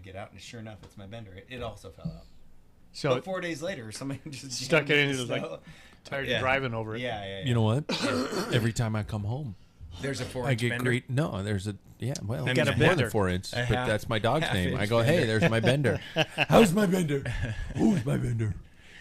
get out, and sure enough, it's my bender. It also fell out. So but 4 days later, somebody just stuck it into the tired of driving over it. Yeah. You know what? Every time I come home, there's a 4-inch I get bender. great. No, there's a well, got a more bender. than 4 inch, but that's my dog's name. I go, bender. hey, there's my bender. How's my bender? Who's my bender?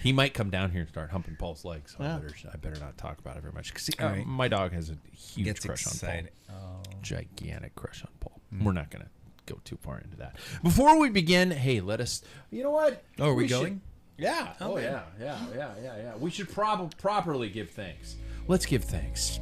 He might come down here and start humping Paul's legs. So I better not talk about it very much. Because my dog has a huge crush on Paul. Gigantic crush on Paul. We're not going to go too far into that. Before we begin, hey, let us. You know what? Oh, are we going? Yeah. Oh, yeah. We should properly give thanks. Let's give thanks.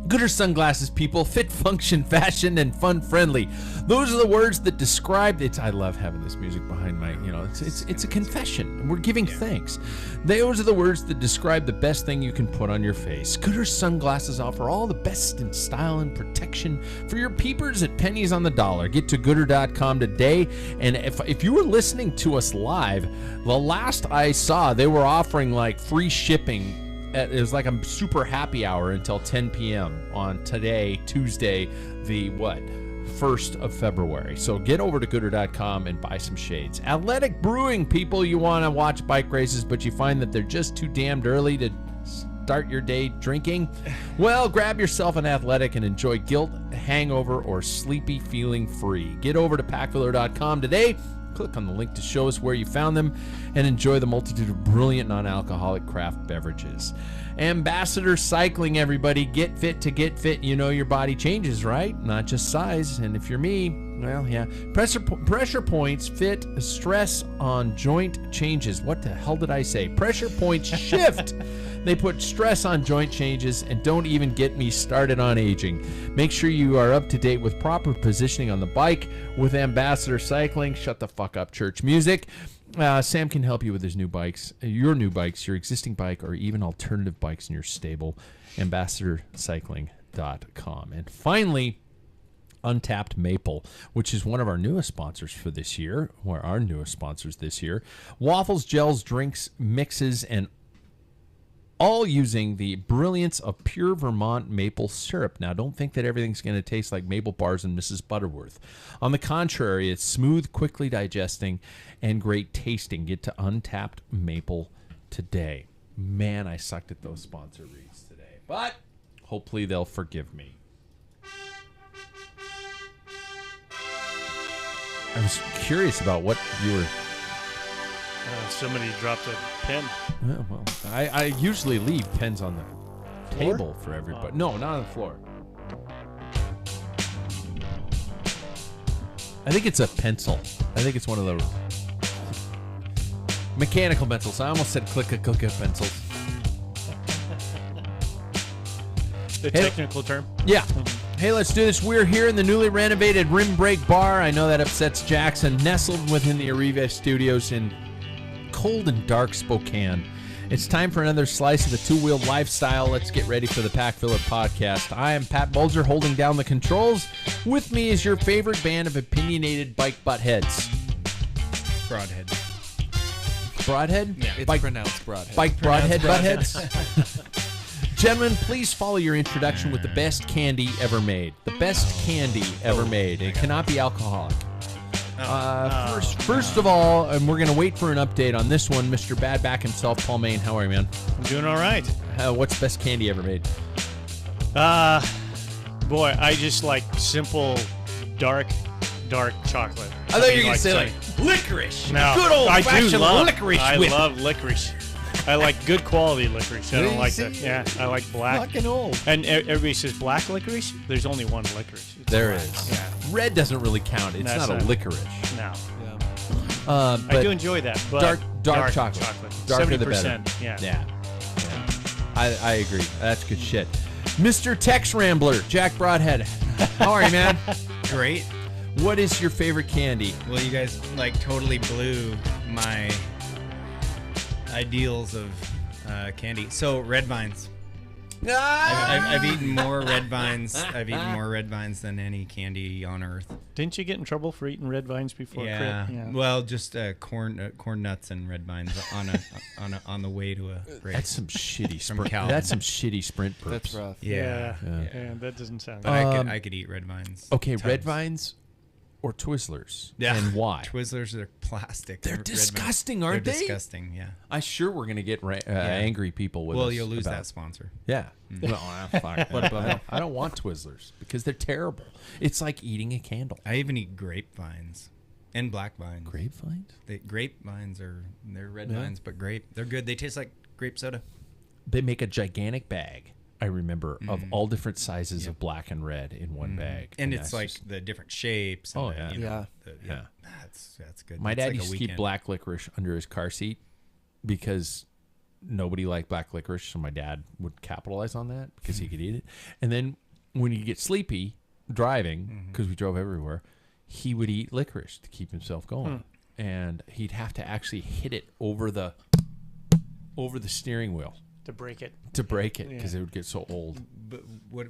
Gooder sunglasses, people. Fit, function, fashion, and fun-friendly. Those are the words that describe it. I love having this music behind my, it's a confession, and we're giving thanks. Those are the words that describe the best thing you can put on your face. Gooder sunglasses offer all the best in style and protection for your peepers at pennies on the dollar. Get to gooder.com today, and if you were listening to us live, the last I saw, they were offering like free shipping. It was like a super happy hour until 10 p.m. on today, Tuesday, the 1st of February. So get over to gooder.com and buy some shades. Athletic Brewing, people, you want to watch bike races, but you find that they're just too damned early to start your day drinking? Well, grab yourself an Athletic and enjoy guilt, hangover, or sleepy feeling free. Get over to packfiller.com today. Click on the link to show us where you found them and enjoy the multitude of brilliant non-alcoholic craft beverages. Ambassador Cycling, everybody. Get fit to get fit. You know your body changes, right? Not just size. And if you're me, well, yeah. Pressure points fit stress on joint changes. What the hell did I say? Pressure points shift. They put stress on joint changes, and don't even get me started on aging. Make sure you are up to date with proper positioning on the bike with Ambassador Cycling. Shut the fuck up, church music. Sam can help you with his new bikes, your existing bike, or even alternative bikes in your stable. AmbassadorCycling.com. And finally, Untapped Maple, which is one of our newest sponsors for this year, Waffles, gels, drinks, mixes, and all using the brilliance of pure Vermont maple syrup. Now, don't think that everything's going to taste like maple bars and Mrs. Butterworth. On the contrary, it's smooth, quickly digesting, and great tasting. Get to Untapped Maple today. Man, I sucked at those sponsor reads today, but hopefully they'll forgive me. I was curious about what you were... Somebody dropped a pen. Well, I usually leave pens on the table for everybody. No, not on the floor. I think it's a pencil. I think it's one of those mechanical pencils. I almost said click pencils. The technical term? Yeah. Hey, let's do this. We're here in the newly renovated Rim Break Bar. I know that upsets Jackson. Nestled within the Arrivee Studios in cold and dark Spokane. It's time for another slice of the two-wheeled lifestyle. Let's get ready for the Packfiller Podcast. I am Pat Bulger, holding down the controls. With me is your favorite band of opinionated bike buttheads. Broadhead. Broadhead? Yeah, it's pronounced Broadhead. Bike broadhead buttheads? Gentlemen, please follow your introduction with the best candy ever made. The best candy ever made. It cannot be alcoholic. First of all, and we're going to wait for an update on this one, Mr. Badback himself, Paul Main. How are you, man? I'm doing all right. What's the best candy ever made? Boy, I just like simple, dark chocolate. I thought you were going to say like licorice. No, good old-fashioned licorice. I whip. love licorice. I like good quality licorice. I don't like that. Yeah, I like black. Fucking old. And everybody says black licorice. There's only one licorice. There is. Yeah. Red doesn't really count. It's not a licorice. No. But I do enjoy that. But dark chocolate. Darker the better. 70%. Yeah. I agree. That's good shit. Mr. Tex Rambler, Jack Broadhead. How are you, man? Great. What is your favorite candy? Well, you guys totally blew my ideals of candy. So red vines. I've eaten more red vines. I've eaten more red vines than any candy on earth. Didn't you get in trouble for eating red vines before? Yeah. Well, just corn nuts and red vines on the way to a race. That's some shitty sprint. That's some shitty sprint burps. That's rough. Yeah, that doesn't sound but good. I could eat red vines. Okay, tons. red vines. or Twizzlers? Yeah. And why? Twizzlers are plastic. They're Red disgusting, Vines. aren't They're they? disgusting, yeah. I'm sure we're going to get angry people with us. Well, you'll lose about that sponsor. Yeah. Well, fuck. I don't want Twizzlers because they're terrible. It's like eating a candle. I even eat grapevines and black vines. Grapevines? Grapevines they're red vines, but grape. They're good. They taste like grape soda. They make a gigantic bag, I remember, of all different sizes of black and red in one bag. And it's like the different shapes. And That's good. My It's dad like a used to keep weekend. black licorice under his car seat because nobody liked black licorice, so my dad would capitalize on that because he could eat it. And then when he'd get sleepy driving, because we drove everywhere, he would eat licorice to keep himself going. And he'd have to actually hit it over the steering wheel To break it. because it would get so old. But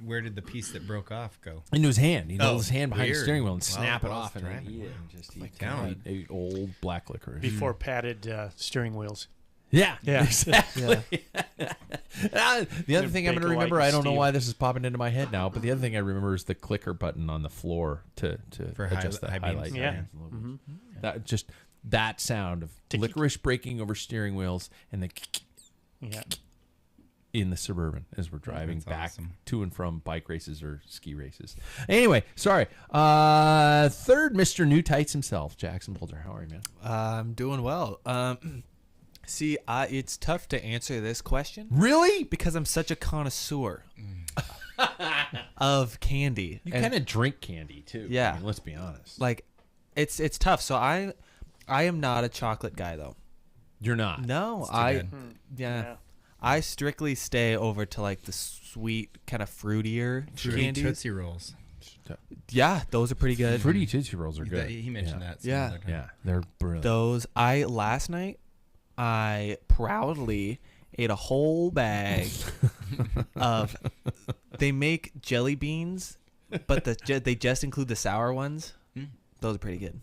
where did the piece that broke off go? Into his hand. He'd hold Oh, his hand behind the weird. steering wheel and Wow, snap it well, off and then driving. eat it. And just God. eat old black licorice. Before padded steering wheels. Yeah, Yeah. exactly. The other thing I'm going to big remember, white I don't know steel. why this is popping into my head now, but the other thing I remember is the clicker button on the floor to For adjust the high beams. highlight. Yeah. That sound of licorice breaking over steering wheels and the Yeah. in the Suburban as we're driving That's back awesome. to and from bike races or ski races. Anyway, sorry. Third, Mr. New Tights himself, Jackson Bolger. How are you, man? I'm doing well. See, it's tough to answer this question Really? because I'm such a connoisseur of candy. You And, kind of drink candy too. Yeah. I mean, let's be honest. like it's tough. So I am not a chocolate guy though. You're not. No, too I bad. Yeah. I strictly stay over to like the sweet kind of fruitier candies. Tootsie Rolls. Yeah, those are pretty good. Fruity Tootsie Rolls are good. He mentioned that. some Yeah. other time. Yeah, they're brilliant. Those last night I proudly ate a whole bag of. They make jelly beans, but they just include the sour ones. Those are pretty good.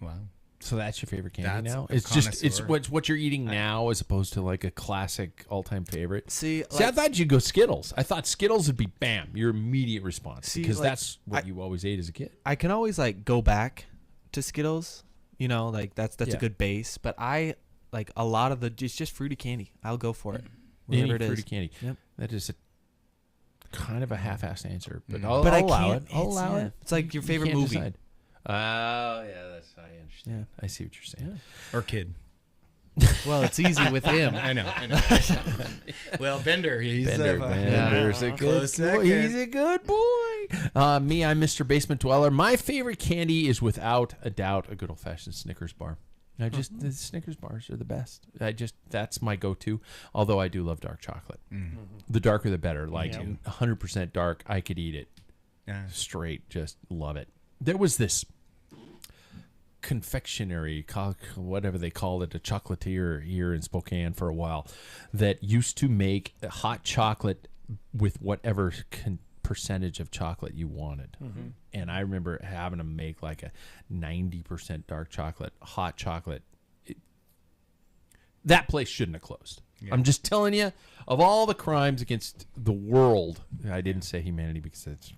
Wow. So that's your favorite candy That's now? a It's just it's connoisseur. what you're eating now as opposed to like a classic all-time favorite. See, I thought you'd go Skittles. I thought Skittles would be bam, your immediate response See, because like, that's what you always ate as a kid. I can always like go back to Skittles, like that's Yeah. a good base. But I like a lot of it's just fruity candy. I'll go for it, Any whatever it fruity is. candy. Yep. That is a kind of a half-assed answer, but Mm. I'll But I allow can't. it. I'll allow yeah. it. It's like your You favorite can't movie. decide. Oh, yeah, I understand. Yeah. I see what you're saying. Or kid. Well, it's easy with him. I know. Well, Bender. He's Bender's a good Close boy. second. He's a good boy. Me, I'm Mr. Basement Dweller. My favorite candy is without a doubt a good old-fashioned Snickers bar. The Snickers bars are the best. That's my go-to. Although I do love dark chocolate. The darker the better. Like 100% dark, I could eat it Yeah. straight. Just love it. There was this confectionery, whatever they called it, a chocolatier here in Spokane for a while, that used to make hot chocolate with whatever percentage of chocolate you wanted. And I remember having to make like a 90% dark chocolate, hot chocolate. That place shouldn't have closed. Yeah. I'm just telling you, of all the crimes against the world, I didn't say humanity because it's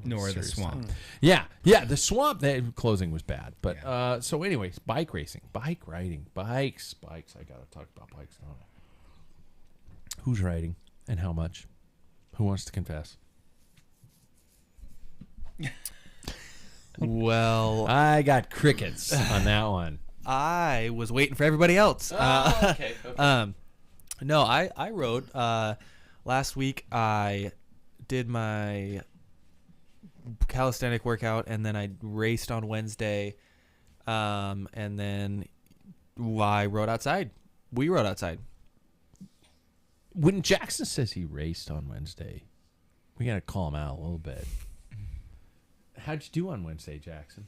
Nor the serious swamp. time. Yeah, the swamp. That closing was bad, but so anyways, bike racing, bike riding, bikes. I gotta talk about bikes now. Who's riding and how much? Who wants to confess? Well, I got crickets on that one. I was waiting for everybody else. Okay. No, I rode. Last week I did my calisthenic workout, and then I raced on Wednesday, and then I rode outside. We rode outside. When Jackson says he raced on Wednesday, we gotta call him out a little bit. How'd you do on Wednesday, Jackson?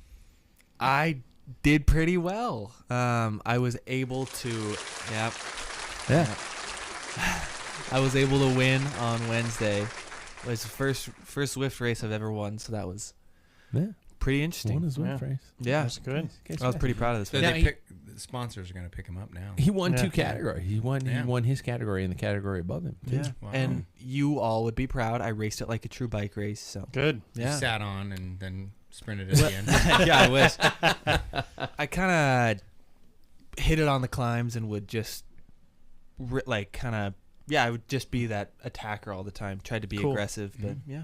I did pretty well. I was able to. Yep. Yeah. I was able to win on Wednesday. It was the first Swift race I've ever won, so that was pretty interesting. Won his win race. Yeah, That's good. I was pretty proud of this. So one. the sponsors are going to pick him up now. He won Yeah. 2 categories. He won his category and the category above him. Too. Yeah, Wow. and you all would be proud. I raced it like a true bike race. So Good. You yeah, sat on and then sprinted at the end. Yeah, I wish. I kind of hit it on the climbs and would just I would just be that attacker all the time. Tried to be aggressive, but yeah.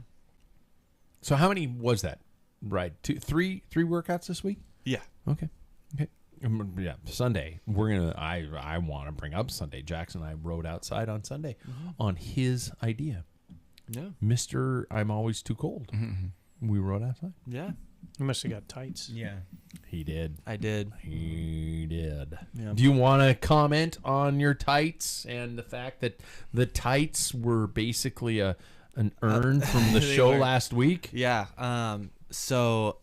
So how many was that? Right, three workouts this week. Yeah. Okay. Yeah, Sunday. We're gonna. I want to bring up Sunday. Jackson and I rode outside on Sunday on his idea. Yeah. Mr. I'm always too cold. We rode outside. Yeah. You must have got tights. Yeah. He did. I did. He did. Yeah. Do you want to comment on your tights and the fact that the tights were basically an urn from the show last week? Yeah. So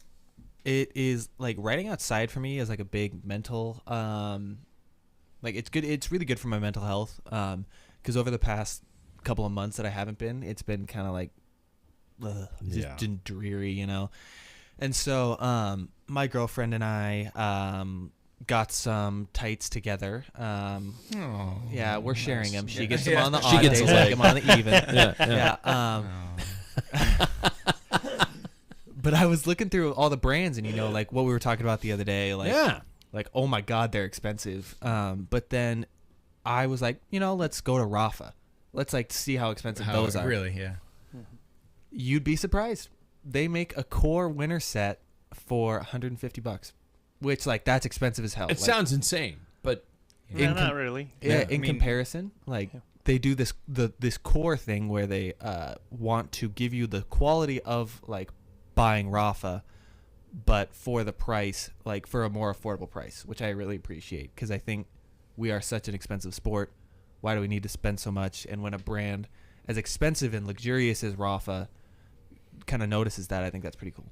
it is like riding outside for me is like a big mental, like it's good. It's really good for my mental health. Cause over the past couple of months that I haven't been, it's been kind of like, just dreary, you know? And so, my girlfriend and I, got some tights together. Yeah, we're sharing them. She gets them on the odd days, I get them on the even. Yeah. But I was looking through all the brands, and like what we were talking about the other day, like oh my God, they're expensive. But then I was like, let's go to Rafa. Let's see how expensive those are. Really, yeah. You'd be surprised. They make a core winter set for $150, which that's expensive as hell. It sounds insane, but Not really. Yeah, in comparison, they do this core thing where they want to give you the quality of buying Rafa, but for the price, for a more affordable price, which I really appreciate because I think we are such an expensive sport. Why do we need to spend so much? And when a brand as expensive and luxurious as Rafa kind of notices that, I think that's pretty cool.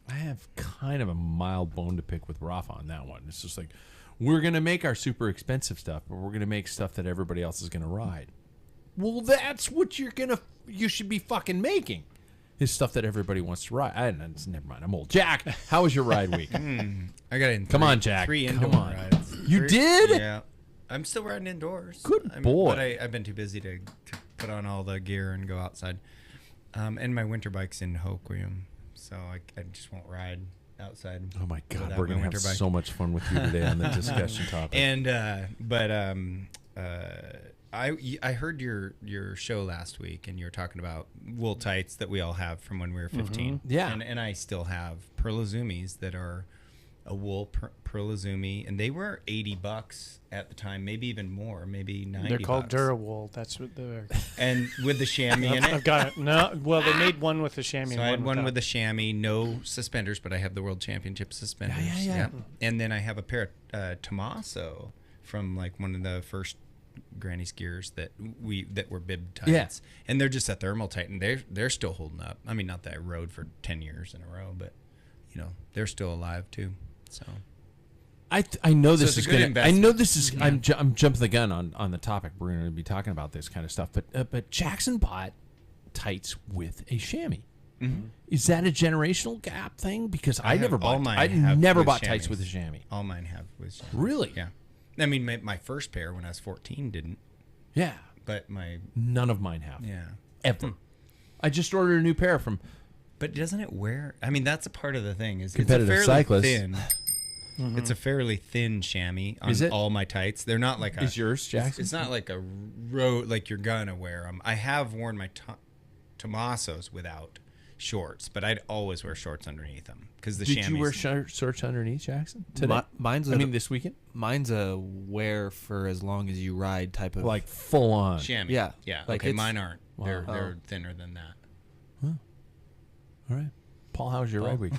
I have kind of a mild bone to pick with Rafa on that one. It's just we're going to make our super expensive stuff, but we're going to make stuff that everybody else is going to ride. Well, that's what you should be fucking making. Is stuff that everybody wants to ride. Never mind. I'm old. Jack, how was your ride week? I got in. Come on, Jack. 3 Come indoor on. rides. You did? Yeah. I'm still riding indoors. Good boy. But I've been too busy to put on all the gear and go outside. And my winter bike's in Hoquiam, so I just won't ride outside. Oh my God, without we're gonna my have winter bike. so much fun with you today on the discussion topic. And I heard your show last week, and you were talking about wool tights that we all have from when we were 15. Yeah. And I still have Perlazumis that are a wool Perlazumi, and they were $80 at the time, maybe even more, maybe $90. They're called Durawool. That's what they're. And with the chamois in it. I've got it. No, well, they made one with the chamois. So I had one with the chamois, no suspenders, but I have the World Championship suspenders. Yeah. And then I have a pair of Tommaso from one of the first granny skiers that were bib tights. Yeah. And they're just a thermal tight, and they're still holding up. I mean, not that I rode for 10 years in a row, but they're still alive too. So I know this it's is a good gonna. I investment. know this is. I'm jumping the gun on the topic. We're going to be talking about this kind of stuff. But Jackson bought tights with a chamois. Mm-hmm. Is that a generational gap thing? Because I never bought. I never bought tights with a chamois. All mine have with chamois. Really? Yeah. I mean, my first pair when I was 14 didn't. Yeah. But none of mine have. Yeah. Ever. I just ordered a new pair from. But doesn't it wear? I mean, that's a part of the thing. Is Competitive it's a fairly cyclist. thin. Mm-hmm. It's a fairly thin chamois on all my tights. They're not like Is yours, Jackson? It's not like a road like you're gonna wear them. I have worn my Tommasos without shorts, but I'd always wear shorts underneath them because the chamois. Did you wear shorts underneath, Jackson? Today? This weekend. Mine's a wear for as long as you ride type of full on chamois. Yeah. Okay, mine aren't. Wow. They're thinner than that. Huh. All right, Paul, how was your ride week?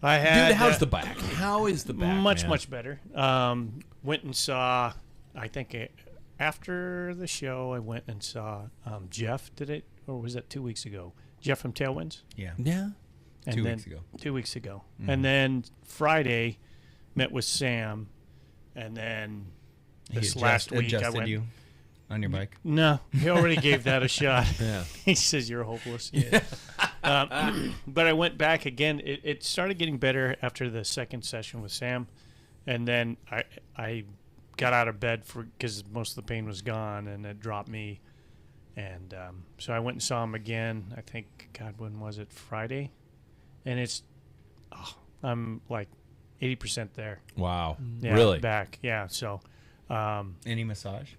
I had. Dude, how's the back? How is the back? Much better. Went and saw. I think after the show, I went and saw Jeff. Did it, or was that 2 weeks ago? Jeff from Tailwinds. Yeah. And 2 weeks ago. 2 weeks ago, Mm-hmm. and then Friday, met with Sam, and then this last week I went. You on your bike? No, he already gave that a shot. Yeah. He says you're hopeless. Yeah. But I went back again. It started getting better after the second session with Sam, and then I got out of bed because most of the pain was gone, and it dropped me And so I went and saw him again. I think, God, when was it? Friday, and I'm like 80% there. Wow. Yeah, Really? back. Yeah. So, Any massage?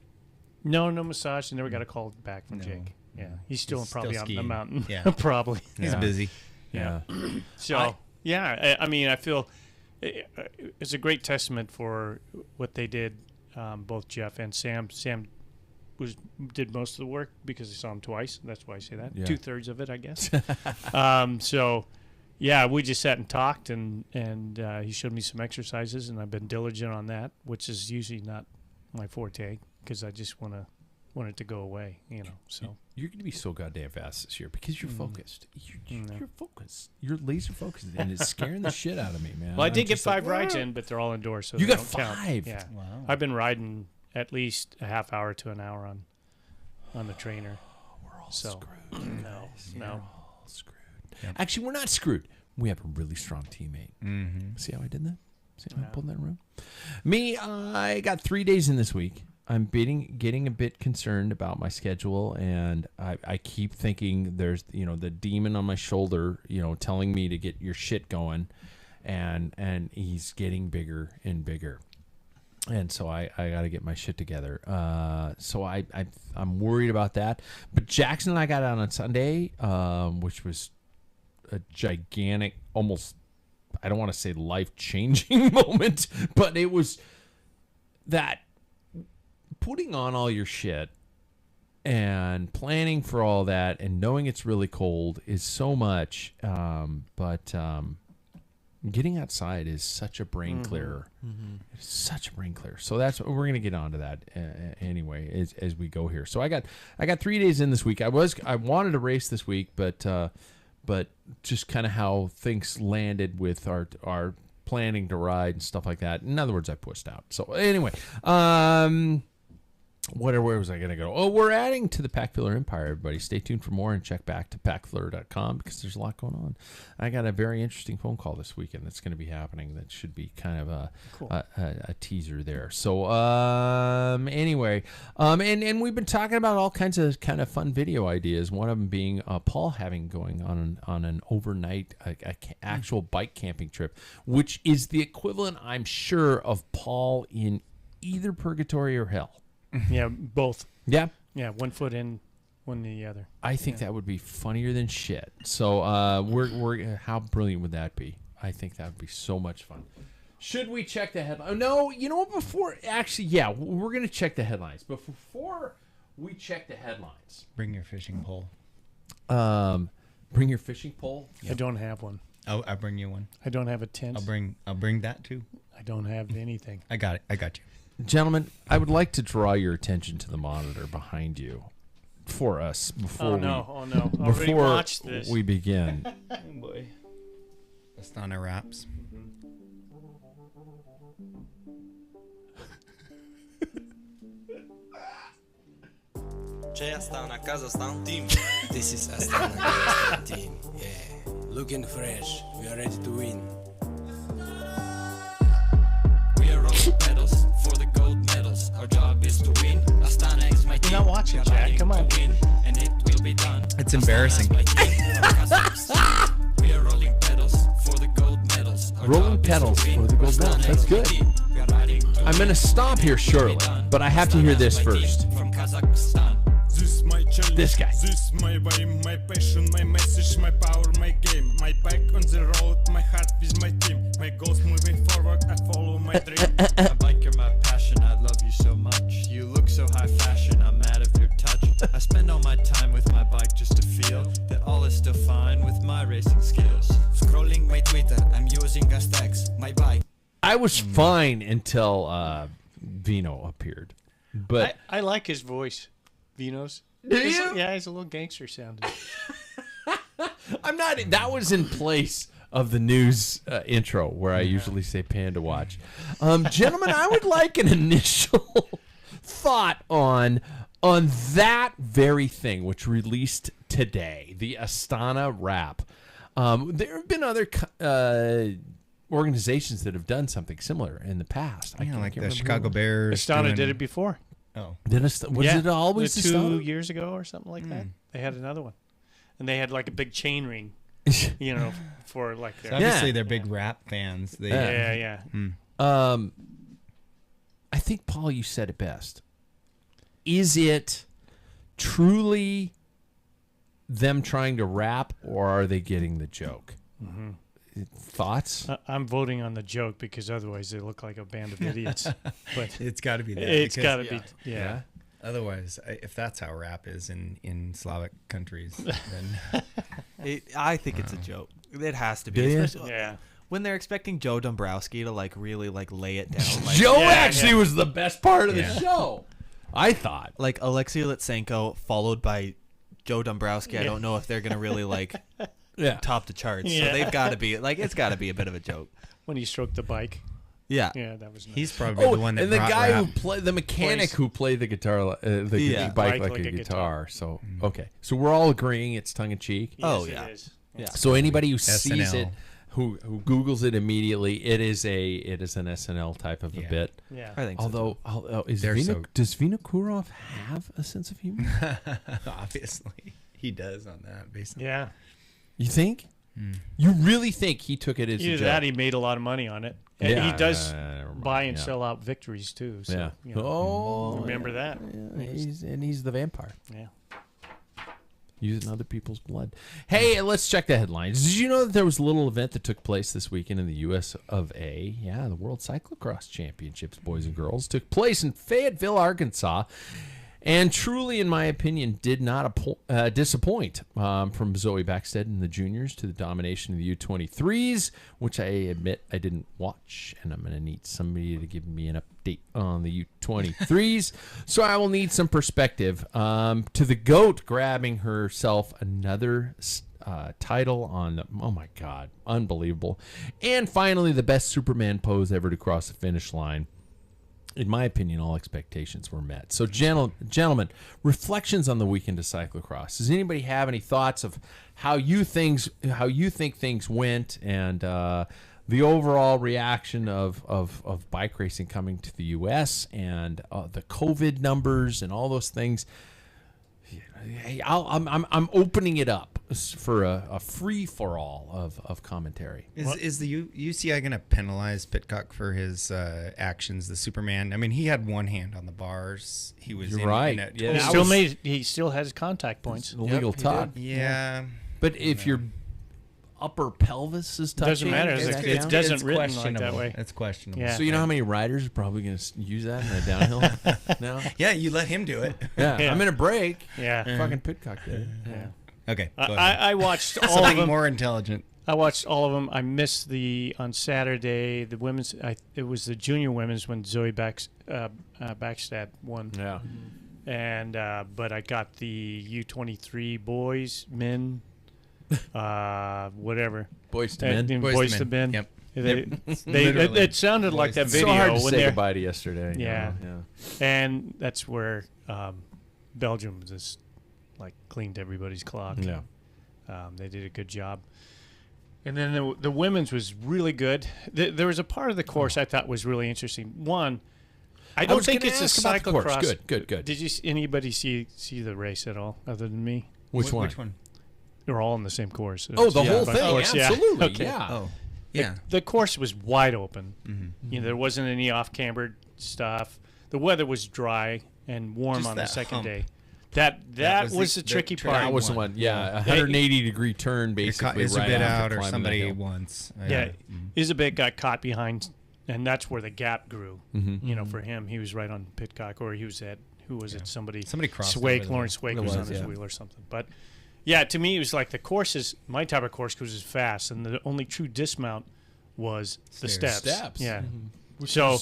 no massage. I never got a call back from No. Jake. Yeah, he's still He's probably still on the skiing. mountain. Yeah. Probably. He's Yeah. busy. Yeah. So I mean, I feel it's a great testament for what they did. Both Jeff and Sam. Sam did most of the work because I saw him twice. That's why I say that. Yeah. 2/3 of it, I guess. So, yeah, we just sat and talked, and he showed me some exercises, and I've been diligent on that, which is usually not my forte because I just want it to go away, So You're going to be so goddamn fast this year because you're focused. No. You're focused. You're laser focused, and it's scaring the shit out of me, man. well, I I'm did get just like, 5 rides in, but they're all indoors, so You they got don't count. 5? Yeah, Wow. I've been riding at least a half hour to an hour on the trainer. We're all So screwed. no. We're all screwed. Yep. Actually, we're not screwed. We have a really strong teammate. Mm-hmm. See how I did that? See how I Yeah. pulled that around? Me, I got 3 days in this week. I'm getting a bit concerned about my schedule, and I keep thinking there's the demon on my shoulder, telling me to get your shit going, and he's getting bigger and bigger, and so I got to get my shit together. So I'm worried about that. But Jackson and I got out on Sunday, which was a gigantic, almost, I don't want to say life-changing moment, but it was that putting on all your shit and planning for all that and knowing it's really cold is so much. But getting outside is such a brain clearer. It's such a brain clearer. So that's we're going to get onto that anyway as we go here. So I got 3 days in this week. I wanted to race this week, but just kind of how things landed with our planning to ride and stuff like that. In other words, I pushed out. So anyway, where was I going to go? Oh, we're adding to the Packfiller Empire, everybody. Stay tuned for more and check back to packfiller.com because there's a lot going on. I got a very interesting phone call this weekend that's going to be happening that should be kind of a teaser there. So anyway, and we've been talking about all kinds of kind of fun video ideas. One of them being Paul going on an overnight actual bike camping trip, which is the equivalent, I'm sure, of Paul in either purgatory or hell. Yeah, both. Yeah. Yeah, one foot in, one in the other. I think that would be funnier than shit. So we're how brilliant would that be? I think that would be so much fun. Should we check the headline? No, you know what? We're going to check the headlines. But before we check the headlines, Bring your fishing pole. bring your fishing pole. I don't have one. Oh, I'll bring you one. I don't have a tent. I'll bring that too. I don't have anything. I got it. I got you. Gentlemen, I would like to draw your attention to the monitor behind you for us before Already watched this. we begin. Oh boy. Astana wraps. Jay Astana Kazakhstan team. This is Astana Kazakhstan team. Yeah, looking fresh. We are ready to win. We are rolling pedals for the gold medals. Our job is to win. Astana is my team. You're not watching, We are Jack. riding Come on. to win, and it will be done. It's embarrassing. Astana is my team from Kazakhstan. We are rolling pedals for the gold medals. Our Rolling job is to pedals win. for the gold medals. Astana That's is my good. team. We are riding to I'm going to stop here shortly, but I have to hear this first. From Kazakhstan. This my challenge, This guy. This my way, my passion, my message, my power, my game. My bike on the road, my heart with my team. My goals moving forward, I follow my dream. My bike, you're my passion, I love you so much. You look so high fashion, I'm mad of your touch. I spend all my time with my bike just to feel that all is still fine with my racing skills. Scrolling my Twitter, I'm using hashtags. My bike. I was fine until Vino appeared. But I like his voice, Vino's. Do you? Yeah, he's a little gangster sounding. I'm not. That was in place of the news intro where I usually say Panda Watch. Gentlemen, I would like an initial thought on that very thing, which released today, the Astana Wrap. There have been other organizations that have done something similar in the past. I Yeah, can't like the remember Chicago who. Bears. Astana doing- did it before. Oh, Was it always the 2 Stone? years ago or something like that? They had another one, and they had like a big chain ring, for like their, obviously they're big rap fans. They, yeah. I think, Paul, you said it best. Is it truly them trying to rap, or are they getting the joke? Thoughts? I'm voting on the joke because otherwise they look like a band of idiots. But it's got to be that. it's because got to be, yeah. Otherwise, if that's how rap is in Slavic countries, then I think it's a joke. It has to be. Do you? Especially Yeah. when they're expecting Joe Dombrowski to like really like lay it down. Like, Joe actually was the best part of the Yeah. show. I thought. like Alexei Litsenko followed by Joe Dombrowski. I don't know if they're gonna really like top the charts. Yeah. So they've got to be like it's got to be a bit of a joke. When he stroked the bike. Yeah. Yeah, that was nice. he's probably the one that and the brought guy rap. who played the mechanic Plays- who played the guitar, the Yeah. bike like a guitar. So so we're all agreeing it's tongue in cheek. Oh, Yes, yeah. it is. Yeah. So anybody who sees SNL. it, who Googles it immediately, it is an SNL type of a Yeah. bit. Yeah. I think so. Although They're does Vina Kurov have a sense of humor? Obviously, he does on that. Based on Yeah. You think? You really think he took it as a Either joke? that, he made a lot of money on it. And Yeah, he does never mind, buy and yeah. sell out victories too. So, Yeah. you know, Oh, remember that? yeah, he's the vampire. Yeah. Using other people's blood. Hey, let's check the headlines. Did you know that there was a little event that took place this weekend in the U.S. of A? Yeah, the World Cyclocross Championships, boys and girls, took place in Fayetteville, Arkansas. And truly, in my opinion, did not disappoint from Zoe Backstead and the juniors to the domination of the U23s, which I admit I didn't watch, and I'm going to need somebody to give me an update on the U23s. So I will need some perspective. To the GOAT grabbing herself another title on the, oh my God, unbelievable. And finally, the best Superman pose ever to cross the finish line. In my opinion, all expectations were met. So, gentlemen, reflections on the weekend of cyclocross. Does anybody have any thoughts of how you think things went, and the overall reaction of bike racing coming to the U.S. and the COVID numbers and all those things? Hey, I'm opening it up for a free for all of commentary. Is the UCI going to penalize Pidcock for his actions? The Superman. I mean, he had one hand on the bars. He was You're right. Yeah, He still has contact points. Illegal talk. Yeah, But if your upper pelvis is touching, Doesn't matter. is that It count? doesn't written like that way. It's questionable. Yeah. So you know how many riders are probably going to use that in a downhill now? Yeah, you let him do it. Yeah, Yeah. I'm in a break. Yeah. Fucking Pidcock did it. Yeah. Okay. Go ahead. I watched all of Something them. more intelligent. I watched all of them. I missed on Saturday the women's. It was the junior women's when Zoe Backstad won. Yeah. And but I got the U23 boys, men, whatever. Boys to men. Boys to men. Yep. It sounded like that It's video so hard to when say they're goodbye to yesterday. you Yeah. know? and that's where Belgium just like cleaned everybody's clock. Yeah. They did a good job. And then the women's was really good. There was a part of the course I thought was really interesting. One, I don't was think gonna it's a ask about the course. cyclocross. Good. Did anybody see the race at all other than me? Which one? Which one? They're all on the same course. Oh, the whole But thing. course, yeah. Absolutely. Okay. Yeah. Oh, yeah. The course was wide open. Mm-hmm. You know, there wasn't any off-cambered stuff. The weather was dry and warm Just on the that second hump. day. That was the tricky part. That was the one. Yeah, 180 degree turn basically. Is a right bit after out or climbing the somebody hill. once. Yeah, Isabet got caught behind, and that's where the gap grew. Mm-hmm. You know, for him, he was right on Pidcock, or he was at who was it? Somebody crossed Swake, over the- Lawrence Swake It was on was, his yeah. wheel or something. But yeah, to me, it was like the courses. My type of course was fast, and the only true dismount was the Stairs. steps. Yeah. So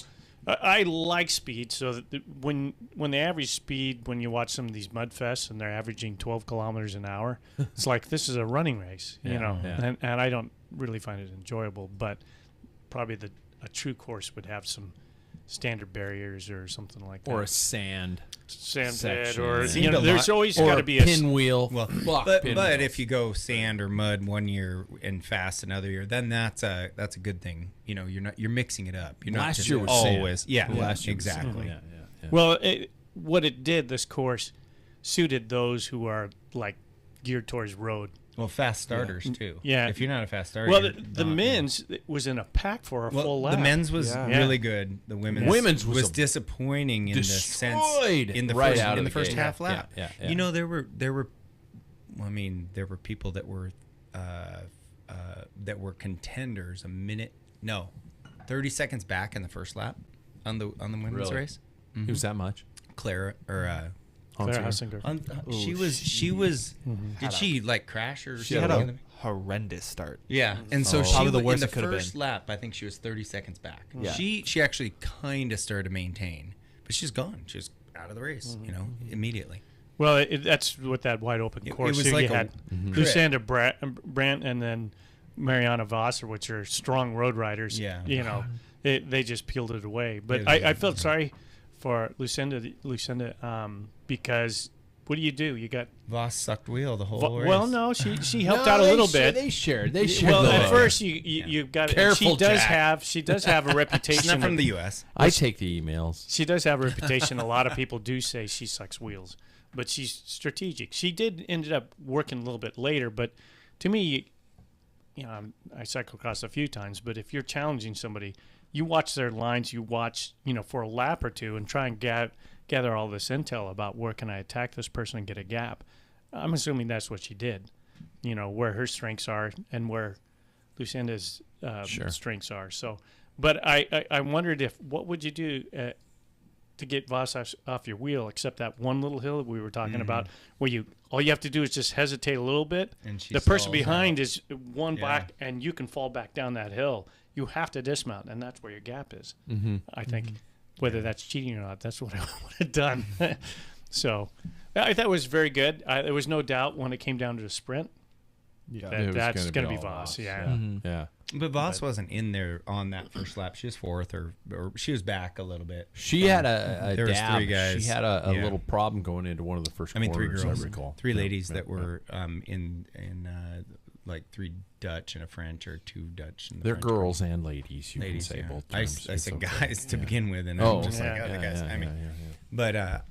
I like speed. So that when they average speed, when you watch some of these mud fests and they're averaging 12 kilometers an hour, it's like this is a running race, you know. yeah. And I don't really find it enjoyable, but probably a true course would have some standard barriers or something like that. Or a sand sand bed, section. or It seemed a there's lot- always or got to be a pinwheel. Well, but if you go sand or mud one year and fast another year, then that's a good thing. You know, you're mixing it up. You're not Last just year was always sand. yeah. Last year was exactly. sand. Yeah. Well, what it did, this course suited those who are like geared towards road. Well, fast starters too. Yeah. If you're not a fast starter. Well, you're the not. men's was in a pack for a full lap. The men's was Yeah. really good. The women's was disappointing in the sense destroyed in the right first out of in the the first gate. half lap. Yeah. You know, there were I mean, there were people that were contenders 30 seconds back in the first lap on the women's Really? race. It was that much. Clara or Claire Hussinger. she was did she like crash or She had a horrendous start. yeah, and so she Probably the worst in it the could've first been. lap, I think she was 30 seconds back. Yeah. She actually kind of started to maintain, but she's gone. She's out of the race, immediately. Well, that's with that wide open It course. was So like you a had crit. Lucinda Brandt and then Mariana Vosser, which are strong road riders. Yeah. You know, they just peeled it away. But Yeah, I felt sorry for Lucinda, because what do? You got Voss sucked wheel the whole race. well, no, she helped out a little bit. They shared. Well, the at load. first you got Careful, she does have a reputation. She's not from the U.S. I take the emails. She does have a reputation. A lot of people do say she sucks wheels, but she's strategic. She did ended up working a little bit later, but to me, I cyclocross a few times, but if you're challenging somebody, you watch their lines, you watch, for a lap or two and try and gather all this intel about where can I attack this person and get a gap. I'm assuming that's what she did, where her strengths are and where Lucinda's strengths are. So, but I wondered what would you do to get Voss off your wheel, except that one little hill that we were talking about, where all you have to do is just hesitate a little bit. And she the person stalls behind out. is one back, and you can fall back down that hill. You have to dismount, and that's where your gap is. I think whether that's cheating or not, that's what I would have done. So I thought it was very good. There was no doubt when it came down to the sprint. That's going to be Voss. Yeah. Yeah. But Voss wasn't in there on that first lap. She was fourth, or she was back a little bit. She had a There was dab. three guys. She had a Yeah. little problem going into one of the first. I mean, three corners, girls, I recall. three Yeah, ladies yeah, that yeah. were in like three Dutch and a French, or two Dutch and the They're French. girls and ladies. You Ladies, can say yeah. both. I terms. said It's okay. guys to Yeah. begin with, and Oh, I'm just like, yeah, oh, the yeah, guys. yeah, I mean, yeah.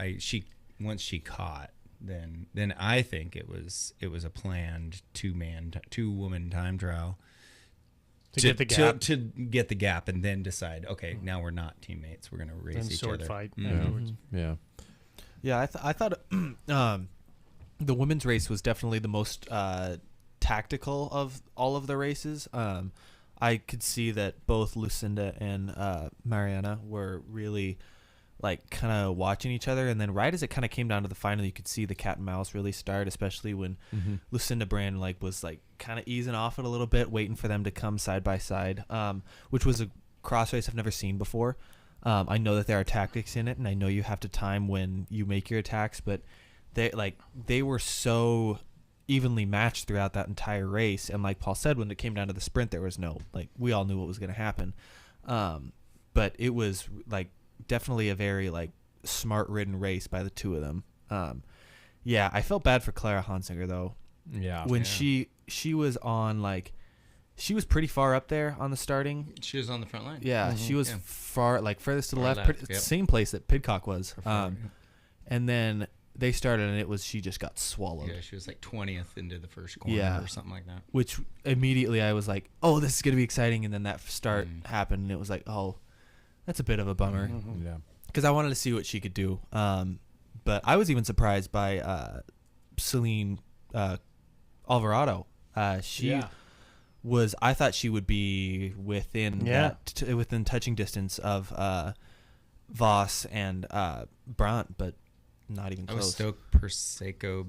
but she once she caught, then I think it was a planned two woman time trial To get the gap. to get the gap, and then decide, okay, now we're not teammates. We're gonna race Then each sword other. fight Mhm. afterwards. Yeah. Yeah, I thought the women's race was definitely the most tactical of all of the races. I could see that both Lucinda and Mariana were really like kind of watching each other, and then right as it kind of came down to the final, you could see the cat and mouse really start, especially when Lucinda Brand was kind of easing off it a little bit, waiting for them to come side by side, which was a cross race I've never seen before. I know that there are tactics in it, and I know you have to time when you make your attacks, but they were so evenly matched throughout that entire race. And like Paul said, when it came down to the sprint, there was no, we all knew what was going to happen. But it was definitely a very smart ridden race by the two of them. Yeah, I felt bad for Clara Hansinger though. Yeah. When she was on she was pretty far up there on the starting. She was on the front line. Yeah, she was furthest to the Far left, left, yep. same place that Pidcock was. Yep. And then they started, and she just got swallowed. Yeah, she was 20th into the first corner Yeah. or something like that. Which immediately I was like, oh, this is gonna be exciting. And then that start happened, and it was like, oh, that's a bit of a bummer, Yeah. because I wanted to see what she could do. But I was even surprised by Celine Alvarado. She was. I thought she would be within within touching distance of Voss and Brandt, but not even I close. was stoked Prosecco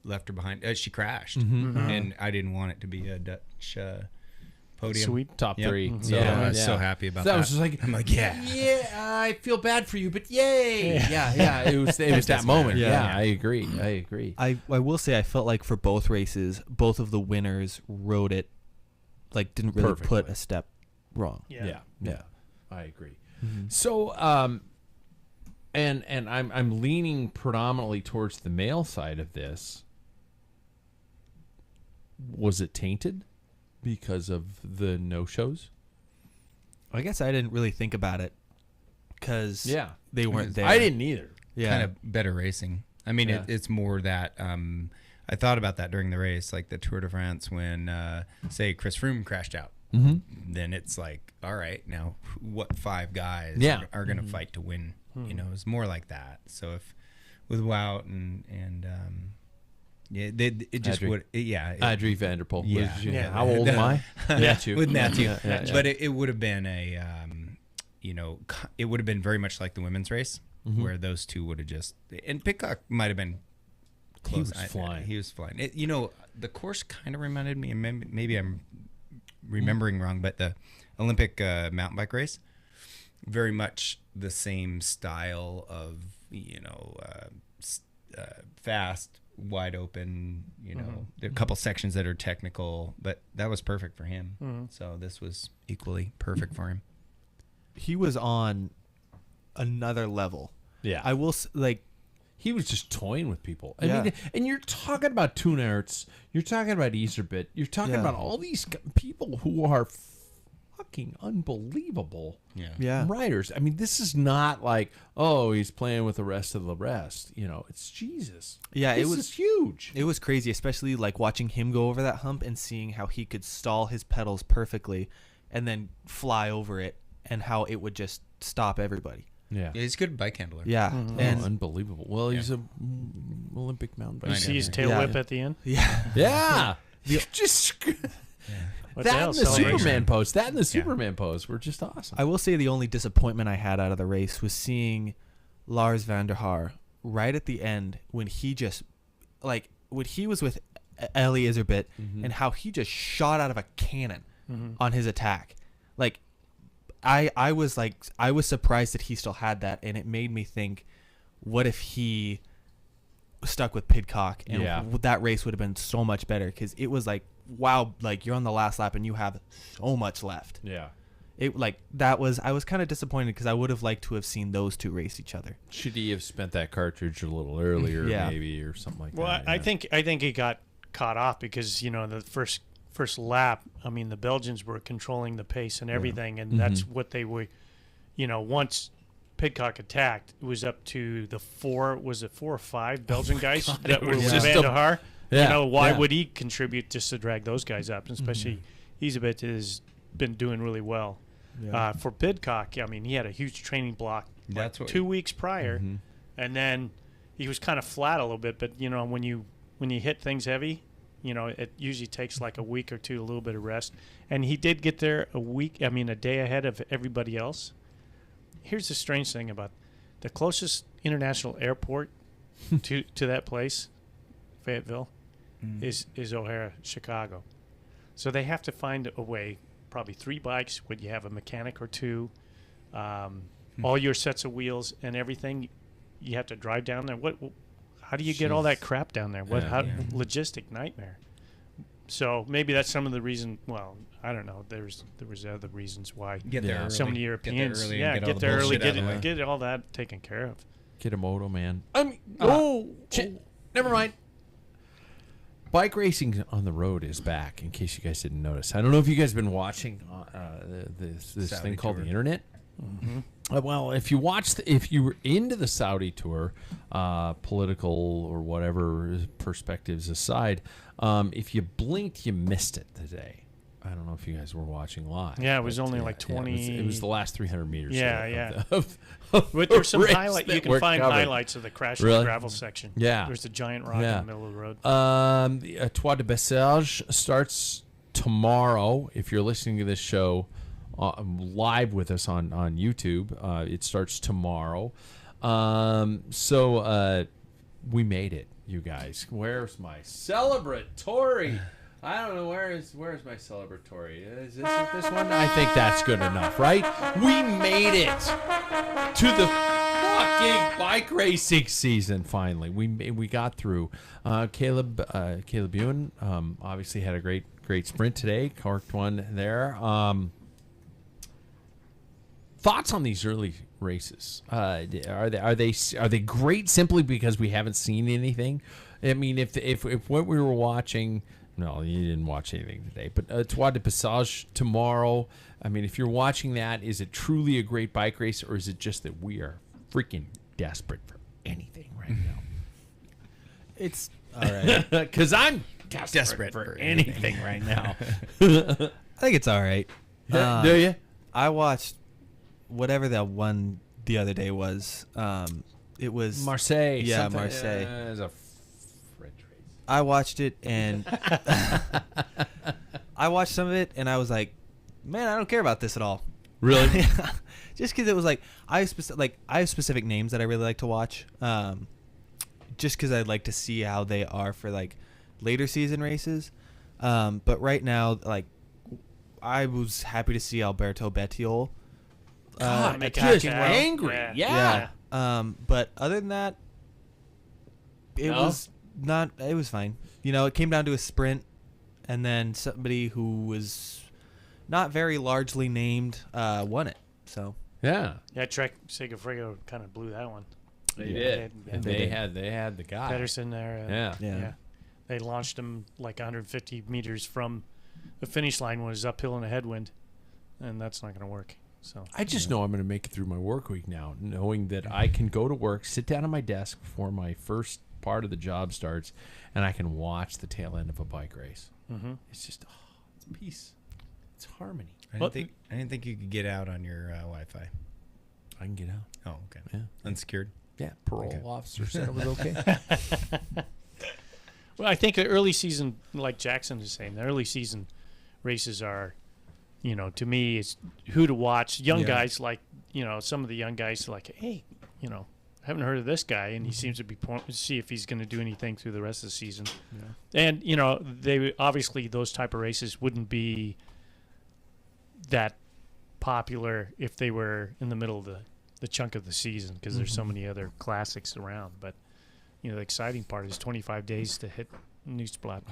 left her behind. She crashed, and I didn't want it to be a Dutch podium. Sweet. Top Yep. three. So I was so happy about that. That was just like, I'm like, yeah. yeah, I feel bad for you, but yay. Yeah. It was that doesn't moment. matter. Yeah, Yeah. I agree. I will say I felt like for both races, both of the winners rode it didn't really put Perfectly. a step wrong. Yeah. I agree. So, and I'm leaning predominantly towards the male side of this. Was it tainted because of the no-shows? I guess I didn't really think about it because they weren't there. I didn't either. kind of better racing. I mean, it's more that I thought about that during the race, like the Tour de France when, say, Chris Froome crashed out. Then it's like, all right, now what 5 guys are going to fight to win? You know, it's more like that. So if with Wout and it just Adrie. would, Adrie Vanderpool. Yeah. How old am I? Matthew. with Matthew. Yeah. But it would have been a, you know, it would have been very much like the women's race where those two would have just, and Pidcock might have been close. He was flying. He was flying. You know, the course kind of reminded me, and maybe I'm remembering wrong, but the Olympic mountain bike race, very much the same style of, you know, fast, wide open, you know, there are a couple sections that are technical, but that was perfect for him. So this was equally perfect for him. He was on another level. Yeah. I will He was just toying with people. I Yeah. mean, and you're talking about Toon Aerts, you're talking about Easterbit, you're talking about all these people who are fucking unbelievable riders. I mean, this is not like, oh, he's playing with the rest of the rest. You know, it's Jesus. Yeah, this is huge. It was crazy, especially like watching him go over that hump and seeing how he could stall his pedals perfectly and then fly over it and how it would just stop everybody. Yeah. Yeah, he's a good bike handler. Yeah. And unbelievable. Well, he's a Olympic mountain bike. You see his tail whip at the end? Yeah. You just What the that hell, and the celebration? Superman pose. That and the Superman pose were just awesome. I will say the only disappointment I had out of the race was seeing Lars van der Haar right at the end when he just, like, when he was with Ellie Iserbit and how he just shot out of a cannon on his attack. Like, I was surprised that he still had that, and it made me think, what if he stuck with Pidcock, and that race would have been so much better, because it was like, wow, like you're on the last lap and you have so much left. Yeah. It like that was I was kind of disappointed because I would have liked to have seen those two race each other. Should he have spent that cartridge a little earlier, maybe, or something like Well, that? I think he got caught off because, you know, the first lap, I mean, the Belgians were controlling the pace and everything, and that's what they were, you know, once Pidcock attacked, it was up to the 4 or 5 Belgian guys that were with Van der Haar. You know, why would he contribute just to drag those guys up? And especially Iserbit has been doing really well. For Pidcock, I mean, he had a huge training block That's what 2 weeks prior, and then he was kind of flat a little bit. But, you know, when you hit things heavy, you know, it usually takes like a week or two, a little bit of rest. And he did get there a day ahead of everybody else. Here's the strange thing about the closest international airport to that place, Fayetteville, is O'Hare, Chicago. So they have to find a way, probably 3 bikes, when you have a mechanic or 2, all your sets of wheels and everything, you have to drive down there. How do you get all that crap down there? Logistic nightmare. So maybe that's some of the reason. Well, I don't know. There was other reasons why Get there early. some of the Europeans, get there early, get and there early, get get all that taken care of. Get a moto, man. Never mind. Bike racing on the road is back, in case you guys didn't notice. I don't know if you guys have been watching this Saudi thing called tour. the internet. Well, if you were into the Saudi tour, political or whatever perspectives aside, if you blinked, you missed it today. I don't know if you guys were watching live. Yeah, it was but, only like 20. It was the last 300 meters. But there's some highlights. You can find highlights of the crash in the gravel section. Yeah. There's a giant rock in the middle of the road. The Toit de Bessage starts tomorrow. If you're listening to this show live with us on YouTube, it starts tomorrow. So we made it, you guys. Where's my celebratory? I don't know, where's my celebratory? Is this one? I think that's good enough, right? We made it to the fucking bike racing season finally. We got through. Caleb Ewan obviously had a great sprint today. Corked one there. Thoughts on these early races? Are they great simply because we haven't seen anything? I mean, if what we were watching. No, you didn't watch anything today. But Toit de Passage tomorrow. I mean, if you're watching that, is it truly a great bike race, or is it just that we are freaking desperate for anything right now? It's all right. Because I'm Desperate for for anything right now. I think it's all right. Do you? I watched whatever that one the other day was. It was Marseille. Yeah, something- Marseille. It's a French race. I watched it and I watched some of it and I was like, man, I don't care about this at all. Really? Just because it was like I have specific names that I really like to watch. Just because I'd like to see how they are for like later season races. But right now, like I was happy to see Alberto Bettiol. God, attacking just well. angry. Yeah. Yeah. But other than that, it was not. It was fine. You know, it came down to a sprint, and then somebody who was not very largely named won it. So Yeah. Yeah, Trek Segafredo kind of blew that one. They Yeah. did. Yeah. And they had the guy. Pedersen there. Yeah. They launched him like 150 meters from the finish line when it was uphill in a headwind, and that's not going to work. So I just know I'm going to make it through my work week now, knowing that I can go to work, sit down at my desk before my first part of the job starts, and I can watch the tail end of a bike race. Mm-hmm. It's just, it's peace. It's harmony. I didn't think you could get out on your Wi-Fi. I can get out. Oh, okay. Yeah. Unsecured. Yeah. Parole Okay. officer said it was okay. Well, I think the early season, like Jackson is saying, the early season races are, to me, it's who to watch. Young guys like, some of the young guys are like, hey, I haven't heard of this guy, and he seems to be see if he's going to do anything through the rest of the season. Yeah. And they obviously those type of races wouldn't be that popular if they were in the middle of the chunk of the season because there's so many other classics around. But the exciting part is 25 days to hit Nieuwsblad.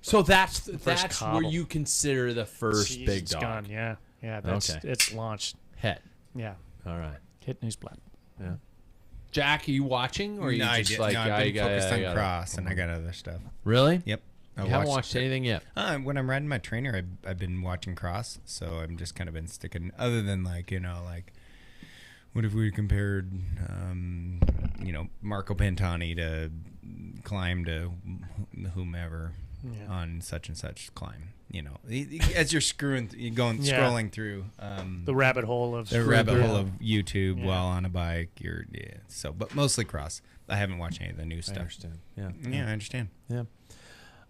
So that's where cobble. you consider the first Season's big dog. gone. Yeah, it's launched. Het. Yeah, All right. hit Nieuwsblad. Yeah. Jack, are you watching, or are you No, just like I've been focused on gotta- cross, and I got other stuff. Really? Yep. You haven't watched anything yet. When I'm riding my trainer, I've been watching cross, so I'm just kind of been sticking. Other than what if we compared, Marco Pantani to climb to whomever on such and such climb. As you're scrolling through The rabbit hole of YouTube Yeah. while on a bike. But mostly cross. I haven't watched any of the new I stuff. understand. Yeah. Yeah, I understand. Yeah.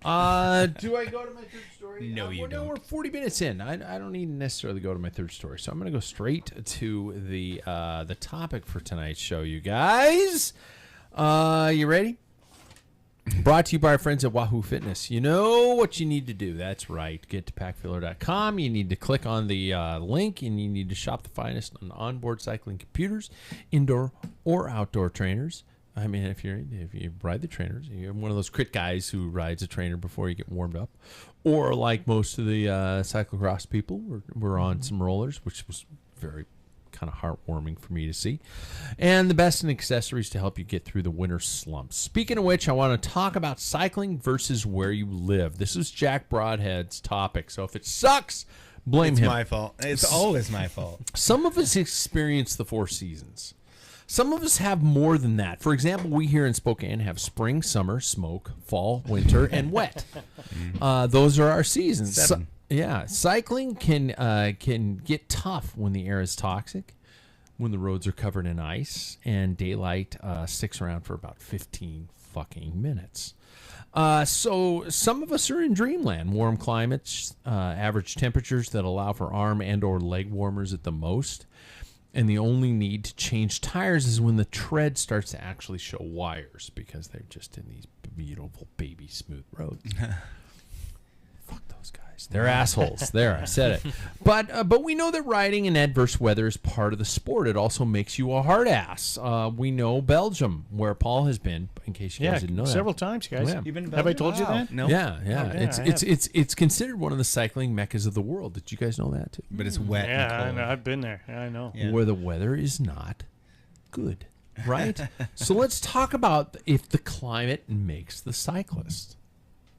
Do I go to my third story? No, you don't. We're 40 minutes in. I don't need to necessarily go to my third story, so I'm going to go straight to the topic for tonight's show, you guys. You ready? Brought to you by our friends at Wahoo Fitness. You know what you need to do. That's right. Get to packfiller.com. You need to click on the link, and you need to shop the finest on onboard cycling computers, indoor or outdoor trainers. I mean, if you ride the trainers, you're one of those crit guys who rides a trainer before you get warmed up, or like most of the cyclocross people, we're on some rollers, which was very kind of heartwarming for me to see, and the best in accessories to help you get through the winter slumps. Speaking of which, I want to talk about cycling versus where you live. This is Jack Broadhead's topic, so if it sucks, blame him. It's my fault. It's always my fault. Some of us experience the four seasons. Some of us have more than that. For example, we here in Spokane have spring, summer, smoke, fall, winter, and wet. Those are our seasons. 7. Cycling can get tough when the air is toxic, when the roads are covered in ice, and daylight sticks around for about 15 fucking minutes. So some of us are in dreamland, warm climates, average temperatures that allow for arm and or leg warmers at the most. And the only need to change tires is when the tread starts to actually show wires because they're just in these beautiful baby smooth roads. Fuck those guys. They're assholes. There, I said it. But we know that riding in adverse weather is part of the sport. It also makes you a hard ass. We know Belgium, where Paul has been, in case you guys didn't know that. several times, guys. Yeah. You've been to Have I Belgium? told you Wow. that? No. Yeah. yeah, It's considered one of the cycling meccas of the world. Did you guys know that too? But it's wet Yeah, I and know. cold. I've been there. I know. Yeah. Where the weather is not good, right? So let's talk about if the climate makes the cyclist.